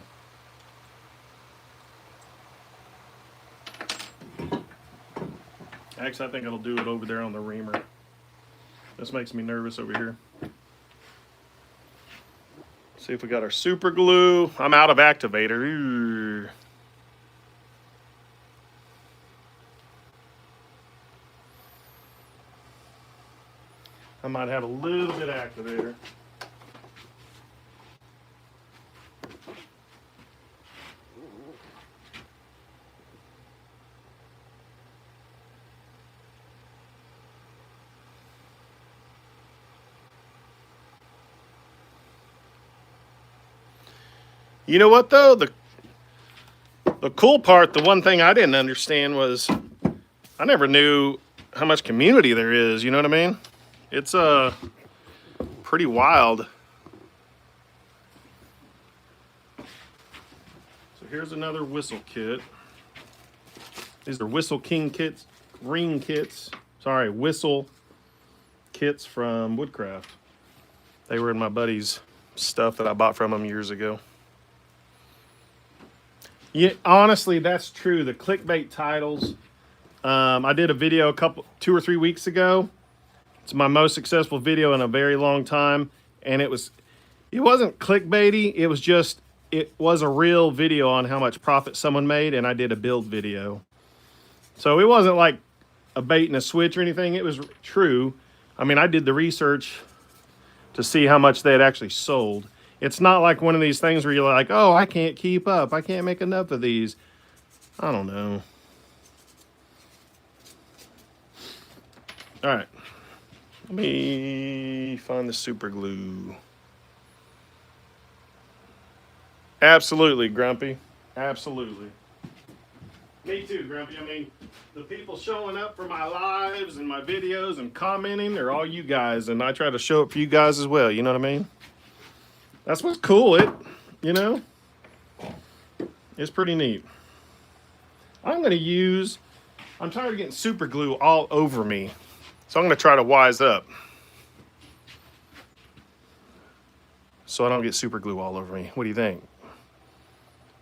Actually, I think I'll do it over there on the reamer. This makes me nervous over here. See if we got our super glue. I'm out of activator. Ooh. I might have a little bit of activator. You know what though? The cool part, the one thing I didn't understand was I never knew how much community there is, you know what I mean? It's pretty wild. So here's another whistle kit. These are Whistle King kits, ring kits. Sorry, whistle kits from Woodcraft. They were in my buddy's stuff that I bought from him years ago. Yeah, honestly, that's true. The clickbait titles. I did a video 2 or 3 weeks ago. It's my most successful video in a very long time, and it wasn't clickbaity. It was a real video on how much profit someone made, and I did a build video. So it wasn't like a bait and a switch or anything. It was true. I mean, I did the research to see how much they had actually sold. It's not like one of these things where you're like, oh, I can't keep up. I can't make enough of these. I don't know. All right. Let me find the super glue. Absolutely, Grumpy. Absolutely. Me too, Grumpy. I mean, the people showing up for my lives and my videos and commenting are all you guys, and I try to show up for you guys as well. You know what I mean? That's what's cool. It's pretty neat. I'm tired of getting super glue all over me, so I'm going to try to wise up so I don't get super glue all over me. What do you think?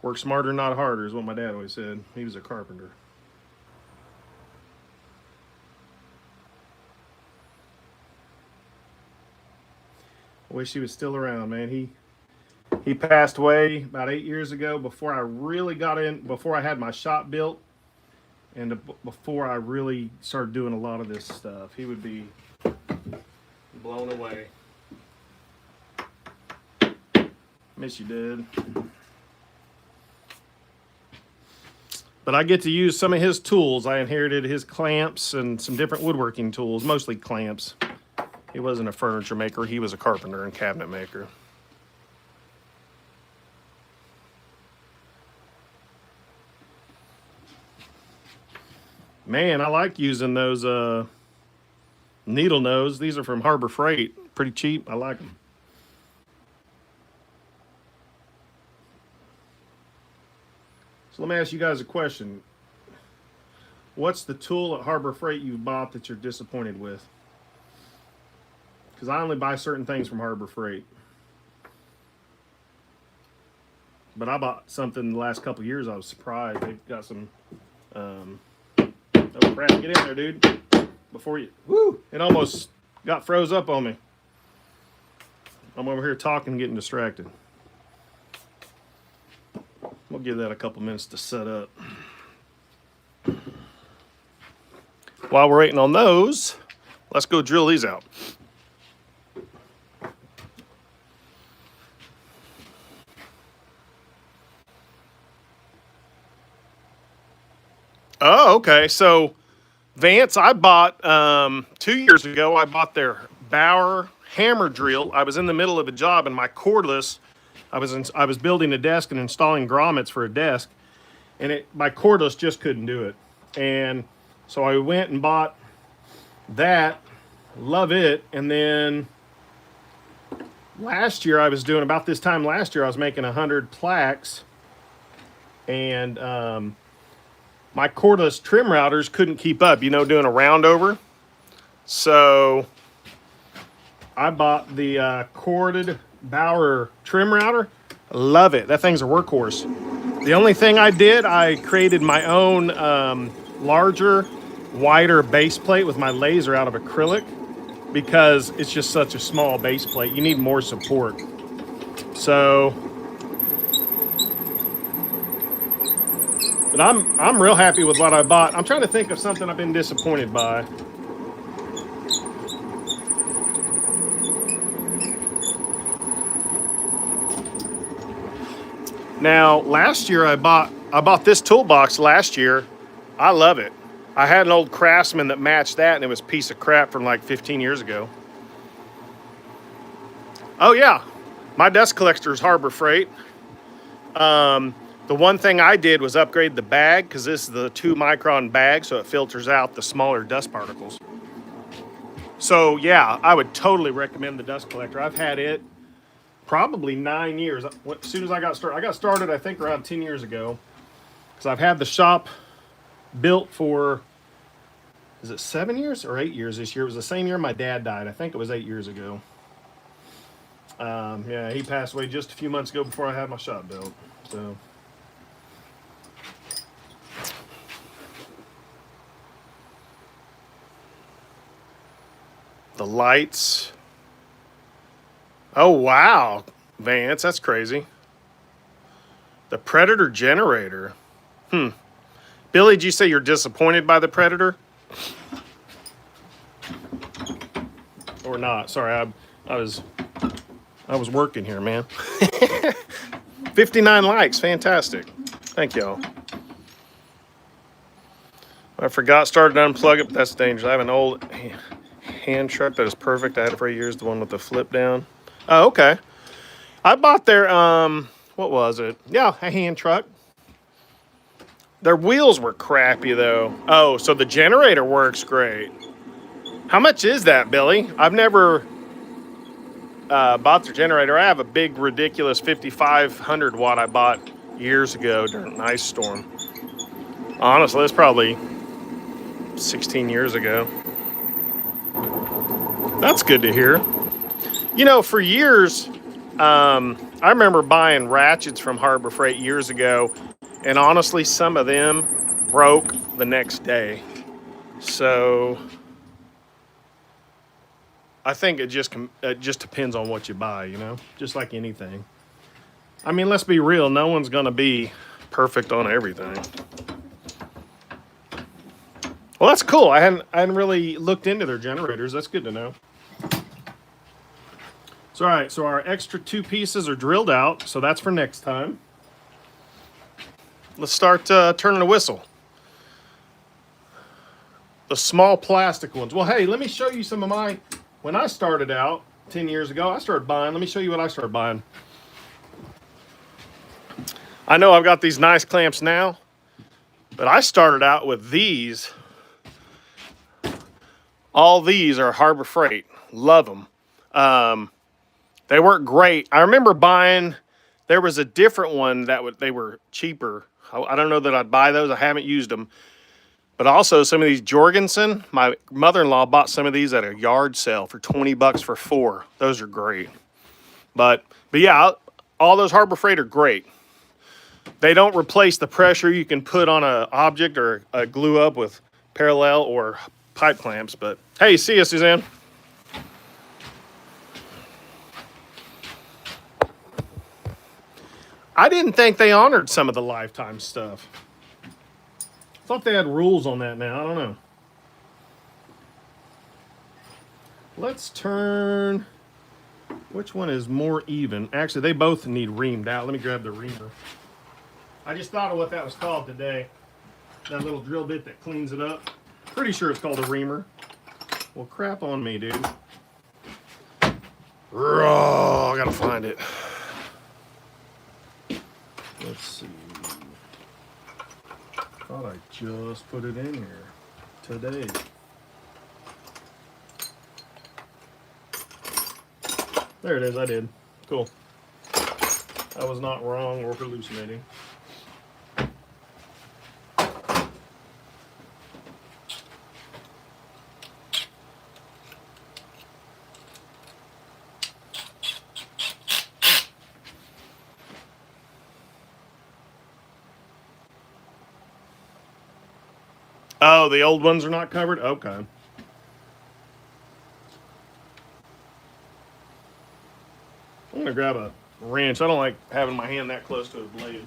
Work smarter, not harder, is what my dad always said. He was a carpenter. I wish he was still around, man. He passed away about 8 years ago before I really got in, before I had my shop built, and before I really started doing a lot of this stuff. He would be blown away. Miss you, Dad. But I get to use some of his tools. I inherited his clamps and some different woodworking tools, mostly clamps. He wasn't a furniture maker. He was a carpenter and cabinet maker. Man, I like using those needle nose. These are from Harbor Freight. Pretty cheap. I like them. So let me ask you guys a question. What's the tool at Harbor Freight you've bought that you're disappointed with? Because I only buy certain things from Harbor Freight. But I bought something the last couple of years. I was surprised. They've got some... oh, crap. Get in there, dude. Before you... Woo! It almost got froze up on me. I'm over here talking, getting distracted. We'll give that a couple minutes to set up. While we're waiting on those, let's go drill these out. Oh, okay. So Vance, I bought 2 years ago. I bought their Bauer hammer drill. I was in the middle of a job, and my cordless. I was building a desk and installing grommets for a desk, and my cordless just couldn't do it. And so I went and bought that. Love it. And then last year, about this time last year, I was making 100 plaques, and my cordless trim routers couldn't keep up, doing a round over. So I bought the corded Bauer trim router. Love it. That thing's a workhorse. The only thing I did, I created my own larger, wider base plate with my laser out of acrylic because it's just such a small base plate. You need more support. So, but I'm real happy with what I bought. I'm trying to think of something I've been disappointed by. Now, last year I bought this toolbox last year. I love it. I had an old Craftsman that matched that, and it was a piece of crap from like 15 years ago. Oh yeah, my dust collector is Harbor Freight. The one thing I did was upgrade the bag because this is the 2 micron bag, so it filters out the smaller dust particles. So yeah, I would totally recommend the dust collector. I've had it probably 9 years. As soon as I got started I think around 10 years ago, because I've had the shop built for, is it 7 years or 8 years this year? It was the same year my dad died. I think it was 8 years ago. Yeah, he passed away just a few months ago before I had my shop built. So the lights. Oh wow, Vance, that's crazy. The Predator generator. Billy, did you say you're disappointed by the Predator? Or not? Sorry, I was working here, man. 59 likes, fantastic. Thank y'all. I forgot, started to unplug it, but that's dangerous. I have an old hand truck that is perfect. I had it for years, the one with the flip down. Oh, okay. I bought their, what was it? Yeah, a hand truck. Their wheels were crappy though. Oh, so the generator works great. How much is that, Billy? I've never bought their generator. I have a big, ridiculous 5,500 watt I bought years ago during an ice storm. Honestly, it's probably 16 years ago. That's good to hear. You know, for years, I remember buying ratchets from Harbor Freight years ago, and honestly, some of them broke the next day. So I think it just depends on what you buy, you know, just like anything. I mean, let's be real. No one's going to be perfect on everything. Well, that's cool. I hadn't really looked into their generators. That's good to know. So, all right. So our extra 2 pieces are drilled out. So that's for next time. Let's start turning the whistle. The small plastic ones. Well, hey, let me show you some of my... When I started out 10 years ago, I started buying. Let me show you what I started buying. I know I've got these nice clamps now, but I started out with these. All these are Harbor Freight. Love them. They work great. I remember buying, there was a different one that they were cheaper. I don't know that I'd buy those. I haven't used them. But also some of these Jorgensen, my mother-in-law bought some of these at a yard sale for 20 bucks for 4. Those are great. But yeah, all those Harbor Freight are great. They don't replace the pressure you can put on an object or a glue up with parallel or pipe clamps. But hey, see you, Suzanne. I didn't think they honored some of the lifetime stuff. I thought they had rules on that now. I don't know. Let's turn... Which one is more even? Actually, they both need reamed out. Let me grab the reamer. I just thought of what that was called today. That little drill bit that cleans it up. Pretty sure it's called a reamer. Well, crap on me, dude. Oh, I gotta find it. Let's see. Thought I just put it in here today. There it is, I did. Cool. I was not wrong or hallucinating. Oh, the old ones are not covered? Okay. I'm going to grab a wrench. I don't like having my hand that close to a blade.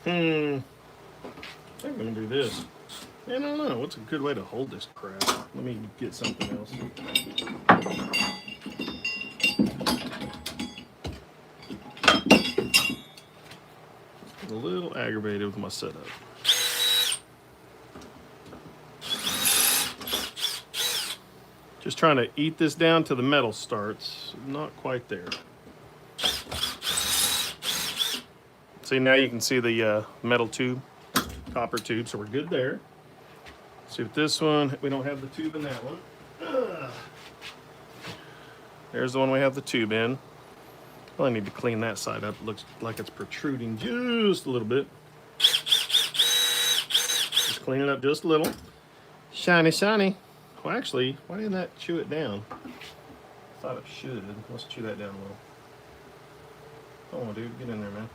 I think I'm going to do this. I don't know. What's a good way to hold this crap? Let me get something else. A little. little aggravated with my setup. Just trying to eat this down till the metal starts. Not quite there. See, now you can see the metal tube, copper tube, so we're good there. See with this one, we don't have the tube in that one. There's the one we have the tube in. Well, I need to clean that side up. It looks like it's protruding just a little bit. Just clean it up just a little. Shiny, shiny. Well, actually, why didn't that chew it down? I thought it should. Let's chew that down a little. Come on, dude. Get in there, man.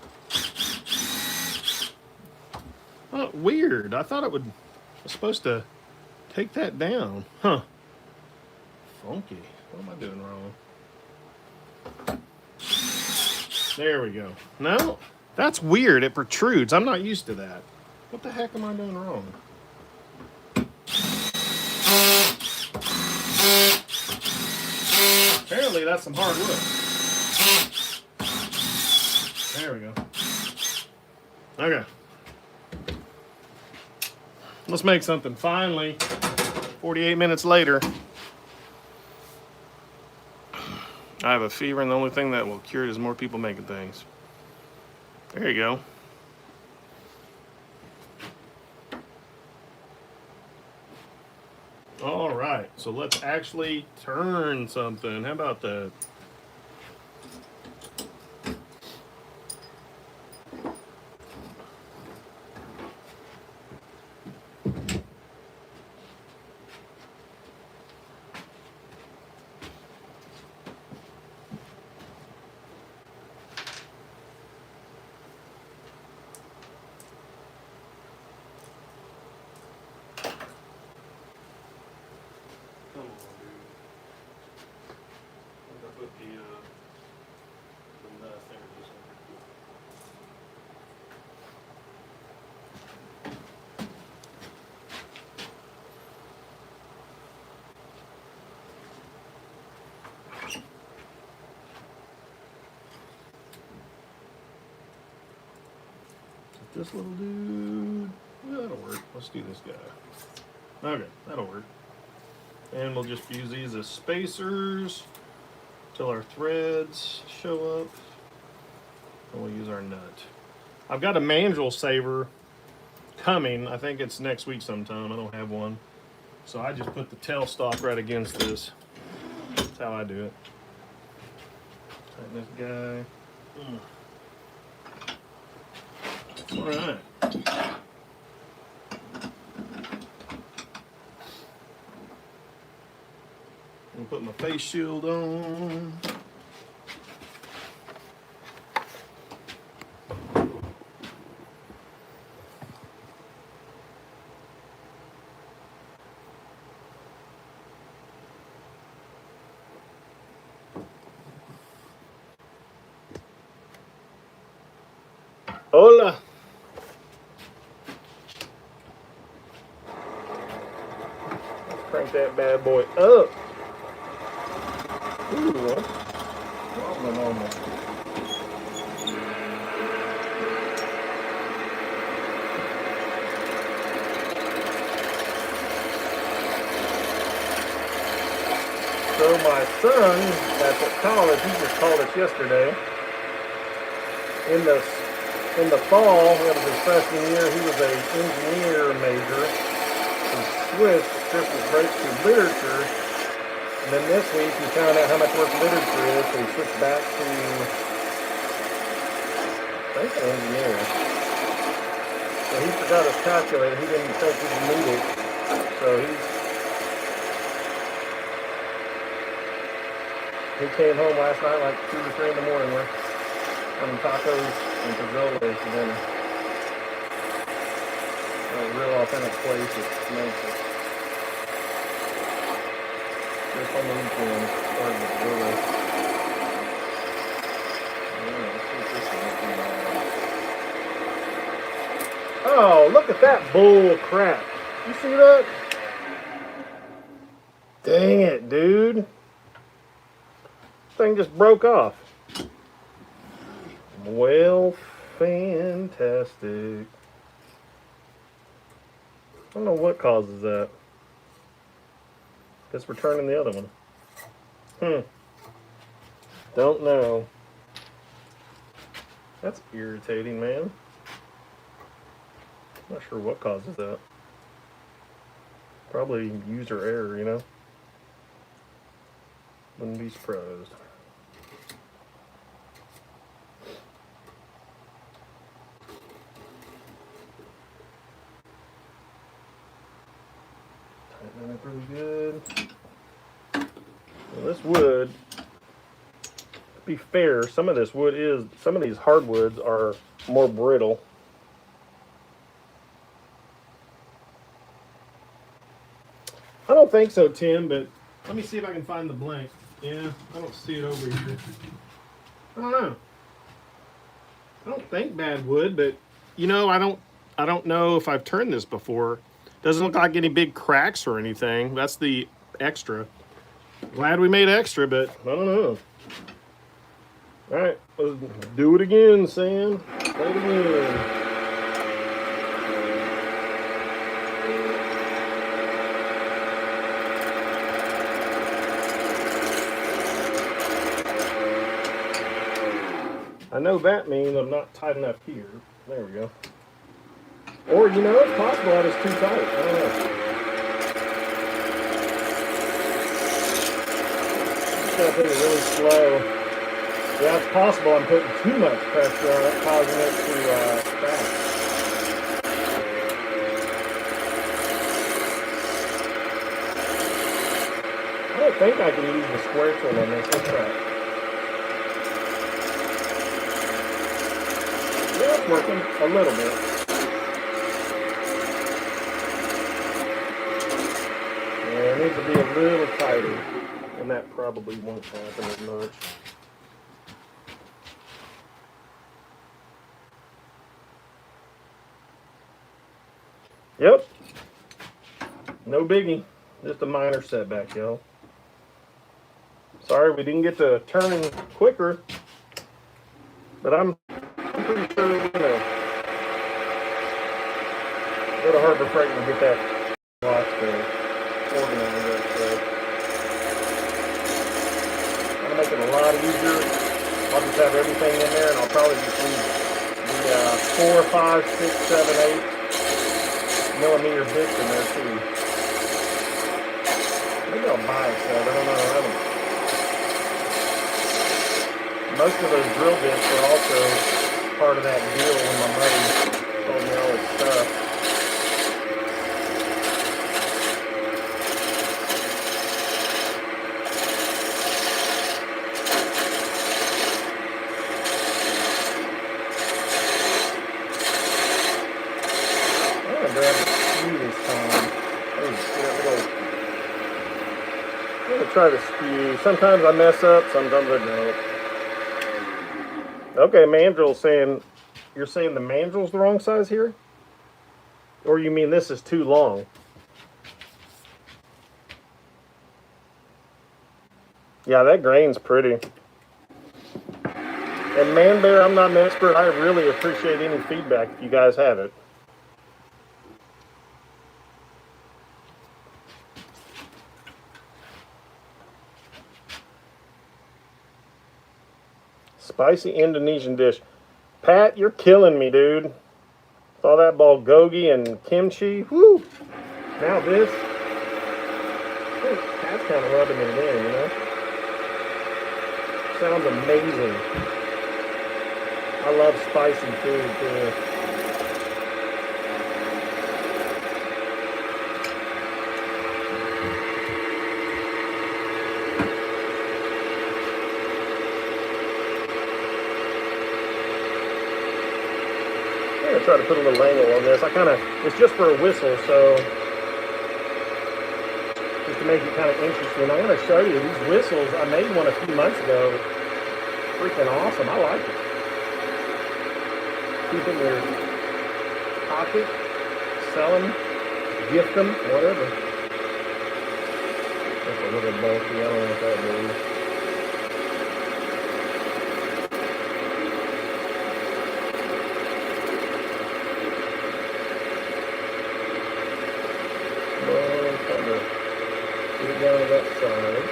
Oh, weird. I thought it was supposed to take that down. Huh. Funky. What am I doing wrong? There we go. No, that's weird. It protrudes. I'm not used to that. What the heck am I doing wrong? Apparently that's some hard wood. There we go. Okay. Let's make something. Finally, 48 minutes later. I have a fever, and the only thing that will cure it is more people making things. There you go. All right, so let's actually turn something. How about that? This little dude, well, that'll work. Let's do this guy. Okay, that'll work. And we'll just use these as spacers till our threads show up. And we'll use our nut. I've got a mandrel saver coming. I think it's next week sometime. I don't have one. So I just put the tailstock right against this. That's how I do it. Tighten this guy. All right. I'm gonna put my face shield on. Hola. Crank that bad boy up. Ooh, what? Normal. So my son, that's at college, he just called us yesterday. In the fall, that was his freshman year, he was an engineer major. He switched Christmas break to literature. And then this week he found out how much work literature is, so he switched back to, I think, engineering. So he forgot his calculator. He didn't think he would need it. So he came home last night like 2 or 3 in the morning. We're having tacos and pozole for dinner. A real authentic place that makes it. Just on the weekend, or the grill. Yeah, let's see if this is looking like. Oh, look at that bull crap. You see that? Dang it, dude. This thing just broke off. Well, Fantastic. I don't know what causes that. Guess we're turning the other one. Don't know. That's irritating, man. Not sure what causes that. Probably user error, you know? Wouldn't be surprised. Tighten it up really good. Well, this wood, to be fair, some of these hardwoods are more brittle. I don't think so, Tim, but let me see if I can find the blank. Yeah, I don't see it over here. I don't know. I don't think bad wood, but you know, I don't know if I've turned this before. Doesn't look like any big cracks or anything. That's the extra. Glad we made extra, but I don't know. All right, let's do it again, Sam. Play it again. I know that means I'm not tight enough here. There we go. Or, you know, it's possible I was too tight. I don't know. Just gotta take it really slow. Yeah, it's possible I'm putting too much pressure on it, causing it to stop. I don't think I can use the square tool on this. Let's try it. Yeah, it's working a little bit. Yeah, it needs to be a little tighter, and that probably won't happen as much. Yep. No biggie. Just a minor setback, y'all. Sorry we didn't get to turning quicker, but I'm pretty sure we're gonna go to Harbor Freight and get that watch to organize that stuff. That'll make it a lot easier. I'll just have everything in there, and I'll probably just leave the 4, 5, 6, 7, 8 millimeter bits in there too. Maybe I'll buy it, so I don't know. Most of those drill bits were also part of that deal when my buddy told me all this stuff. I'm gonna grab a skew this time. I'm gonna try to skew. Sometimes I mess up, sometimes I don't. Okay, Mandrill's saying, you're saying the mandrill's the wrong size here? Or you mean this is too long? Yeah, that grain's pretty. And Man Bear, I'm not an expert. I really appreciate any feedback if you guys have it. Spicy Indonesian dish. Pat, you're killing me, dude. Saw that bulgogi and kimchi. Woo! Now this. Pat's kind of rubbing it in, you know? Sounds amazing. I love spicy food, too. Try to put a little angle on this. It's just for a whistle, so just to make it kind of interesting. I'm going to show you these whistles. I made one a few months ago. Freaking awesome. I like it. Keep it in your pocket, sell them, gift them, whatever. That's a little bulky. I don't know what that means. Get it down to that side.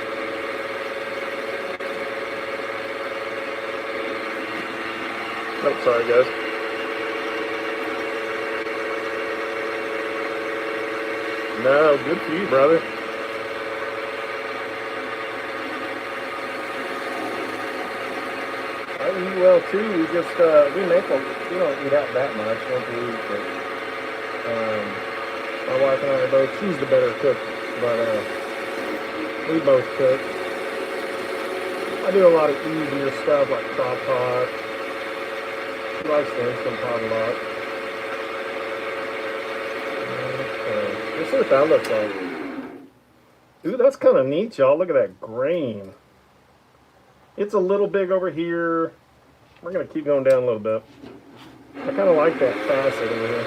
Oh, sorry guys. No, good for you, brother. I eat well too. We just we don't eat out that much once a week, but my wife and I are both. She's the better cook, but we both cook. I do a lot of easier stuff like crock pot. She likes the Instant Pot a lot. Okay. Let's see what that looks like. Ooh, that's kind of neat, y'all. Look at that grain. It's a little big over here. We're going to keep going down a little bit. I kind of like that facet over here.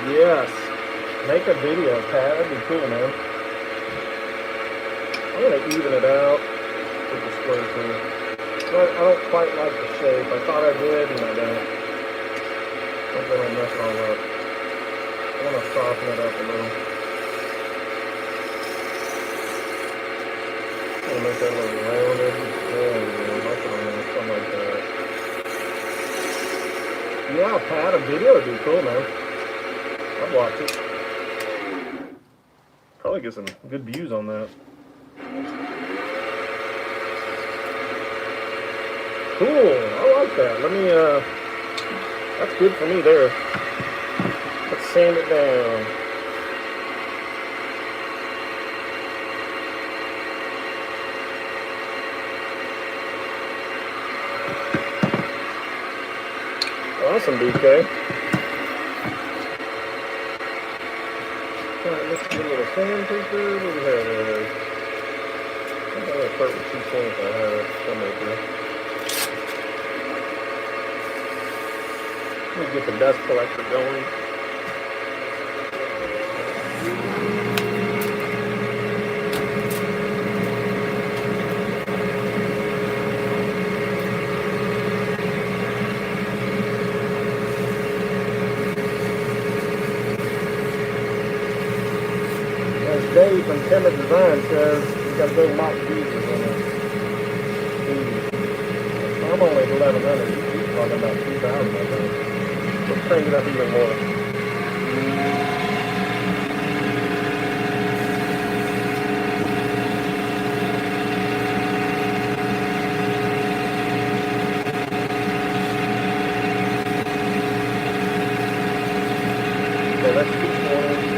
Yes. Make a video, Pat. That'd be cool, man. I'm going to even it out with the square tool. But I don't quite like the shape. I thought I did, and I don't. Hopefully I don't mess it all up. I want to soften it up a little. I'm going to make that a little rounded. There we go. Something like that. Yeah, Pat, a video would be cool, man. I'd watch it. Probably get some good views on that. Cool, I like that. Let me, that's good for me there. Let's sand it down. Awesome, BK. Alright, let's get a little sandpaper. What do we have there? I'm going to start with 2 cents. I have it somewhere here. Let me get the dust collector going. As Dave from Timid Design says, you got to go mock Jesus on it. I'm only at 1100. He's talking about 2,000, I think. Let's crank it up even more. Okay, that's 220.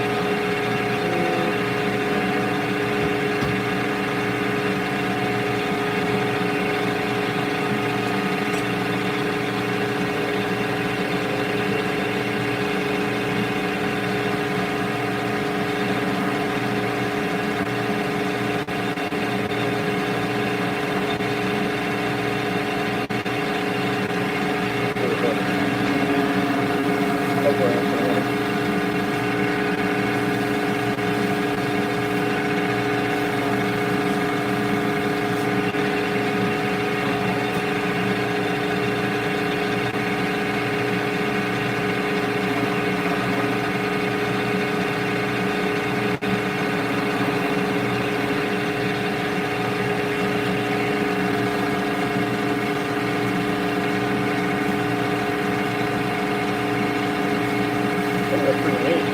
That's pretty neat.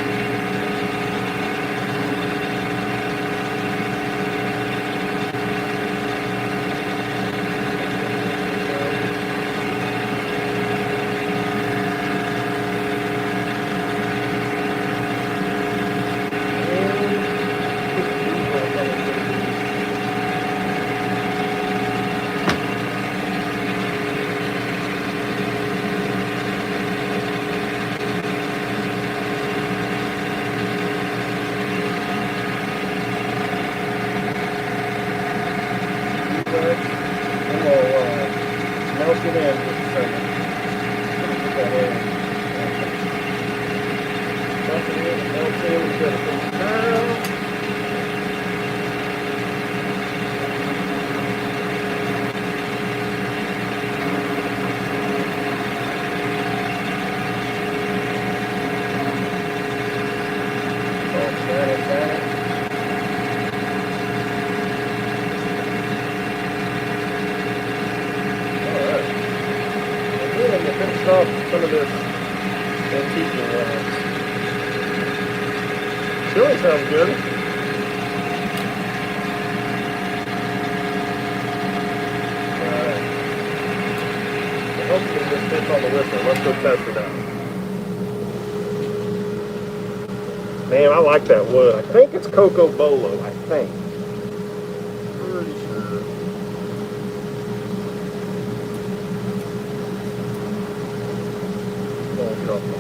Antique wax. Chili sounds good. Alright. Hopefully this fits on the whistle. Let's go test it out. Man, I like that wood. I think it's Coco Bolo, I think. Pretty sure. Oh, get off the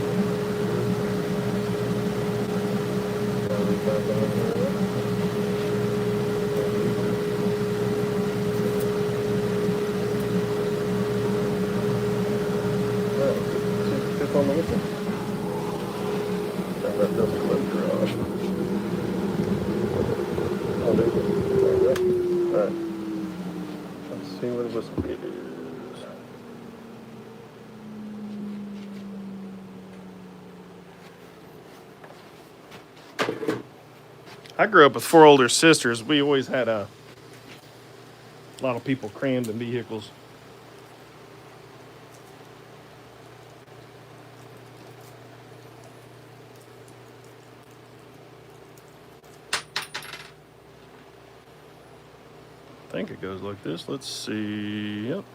fits on the whistle. That doesn't clip off. Oh, there you go. Alright. Let's see what the whistle gate is. I grew up with 4 older sisters. We always had a lot of people crammed in vehicles. I think it goes like this. Let's see. Yep.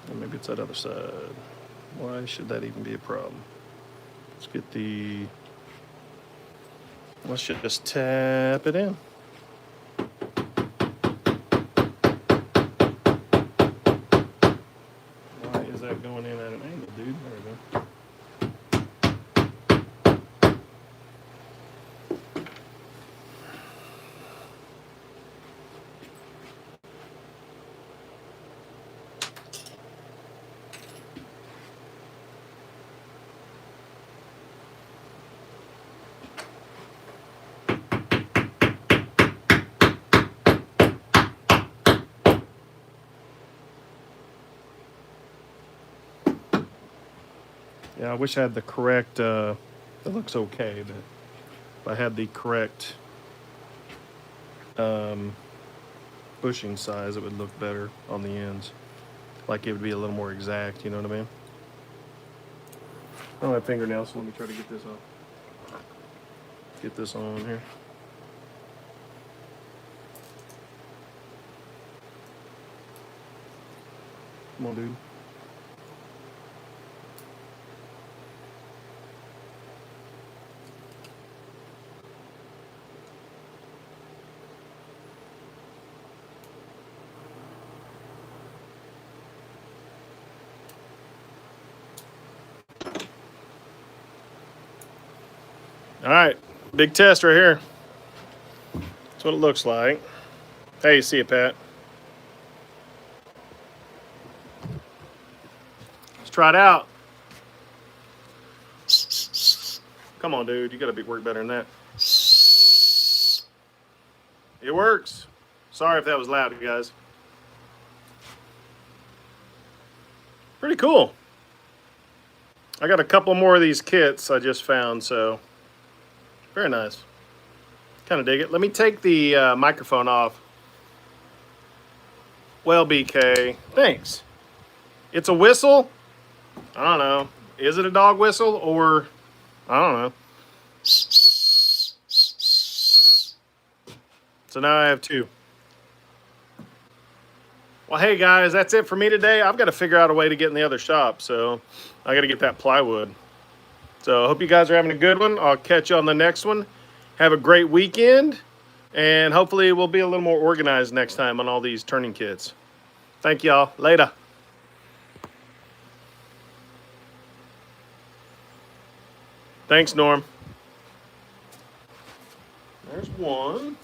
Or maybe it's that other side. Why should that even be a problem? Let's get the. Let's just tap it in. Why is that going in at an angle, dude? There we go. Yeah, I wish I had the correct, it looks okay, but if I had the correct bushing size, it would look better on the ends. Like it would be a little more exact, you know what I mean? I don't have fingernails, so let me try to get this off. Get this on here. Come on, dude. All right, big test right here. That's what it looks like. Hey, you see it, Pat? Let's try it out. Come on, dude. You gotta work better than that. It works. Sorry if that was loud, you guys. Pretty cool. I got a couple more of these kits I just found, so very nice. Kind of dig it. Let me take the microphone off. Well, BK, thanks. It's a whistle? I don't know. Is it a dog whistle or I don't know. So now I have 2. Well, hey guys, that's it for me today. I've got to figure out a way to get in the other shop, so I got to get that plywood. So I hope you guys are having a good one. I'll catch you on the next one. Have a great weekend, and hopefully we'll be a little more organized next time on all these turning kits. Thank y'all. Later. Thanks, Norm. There's one.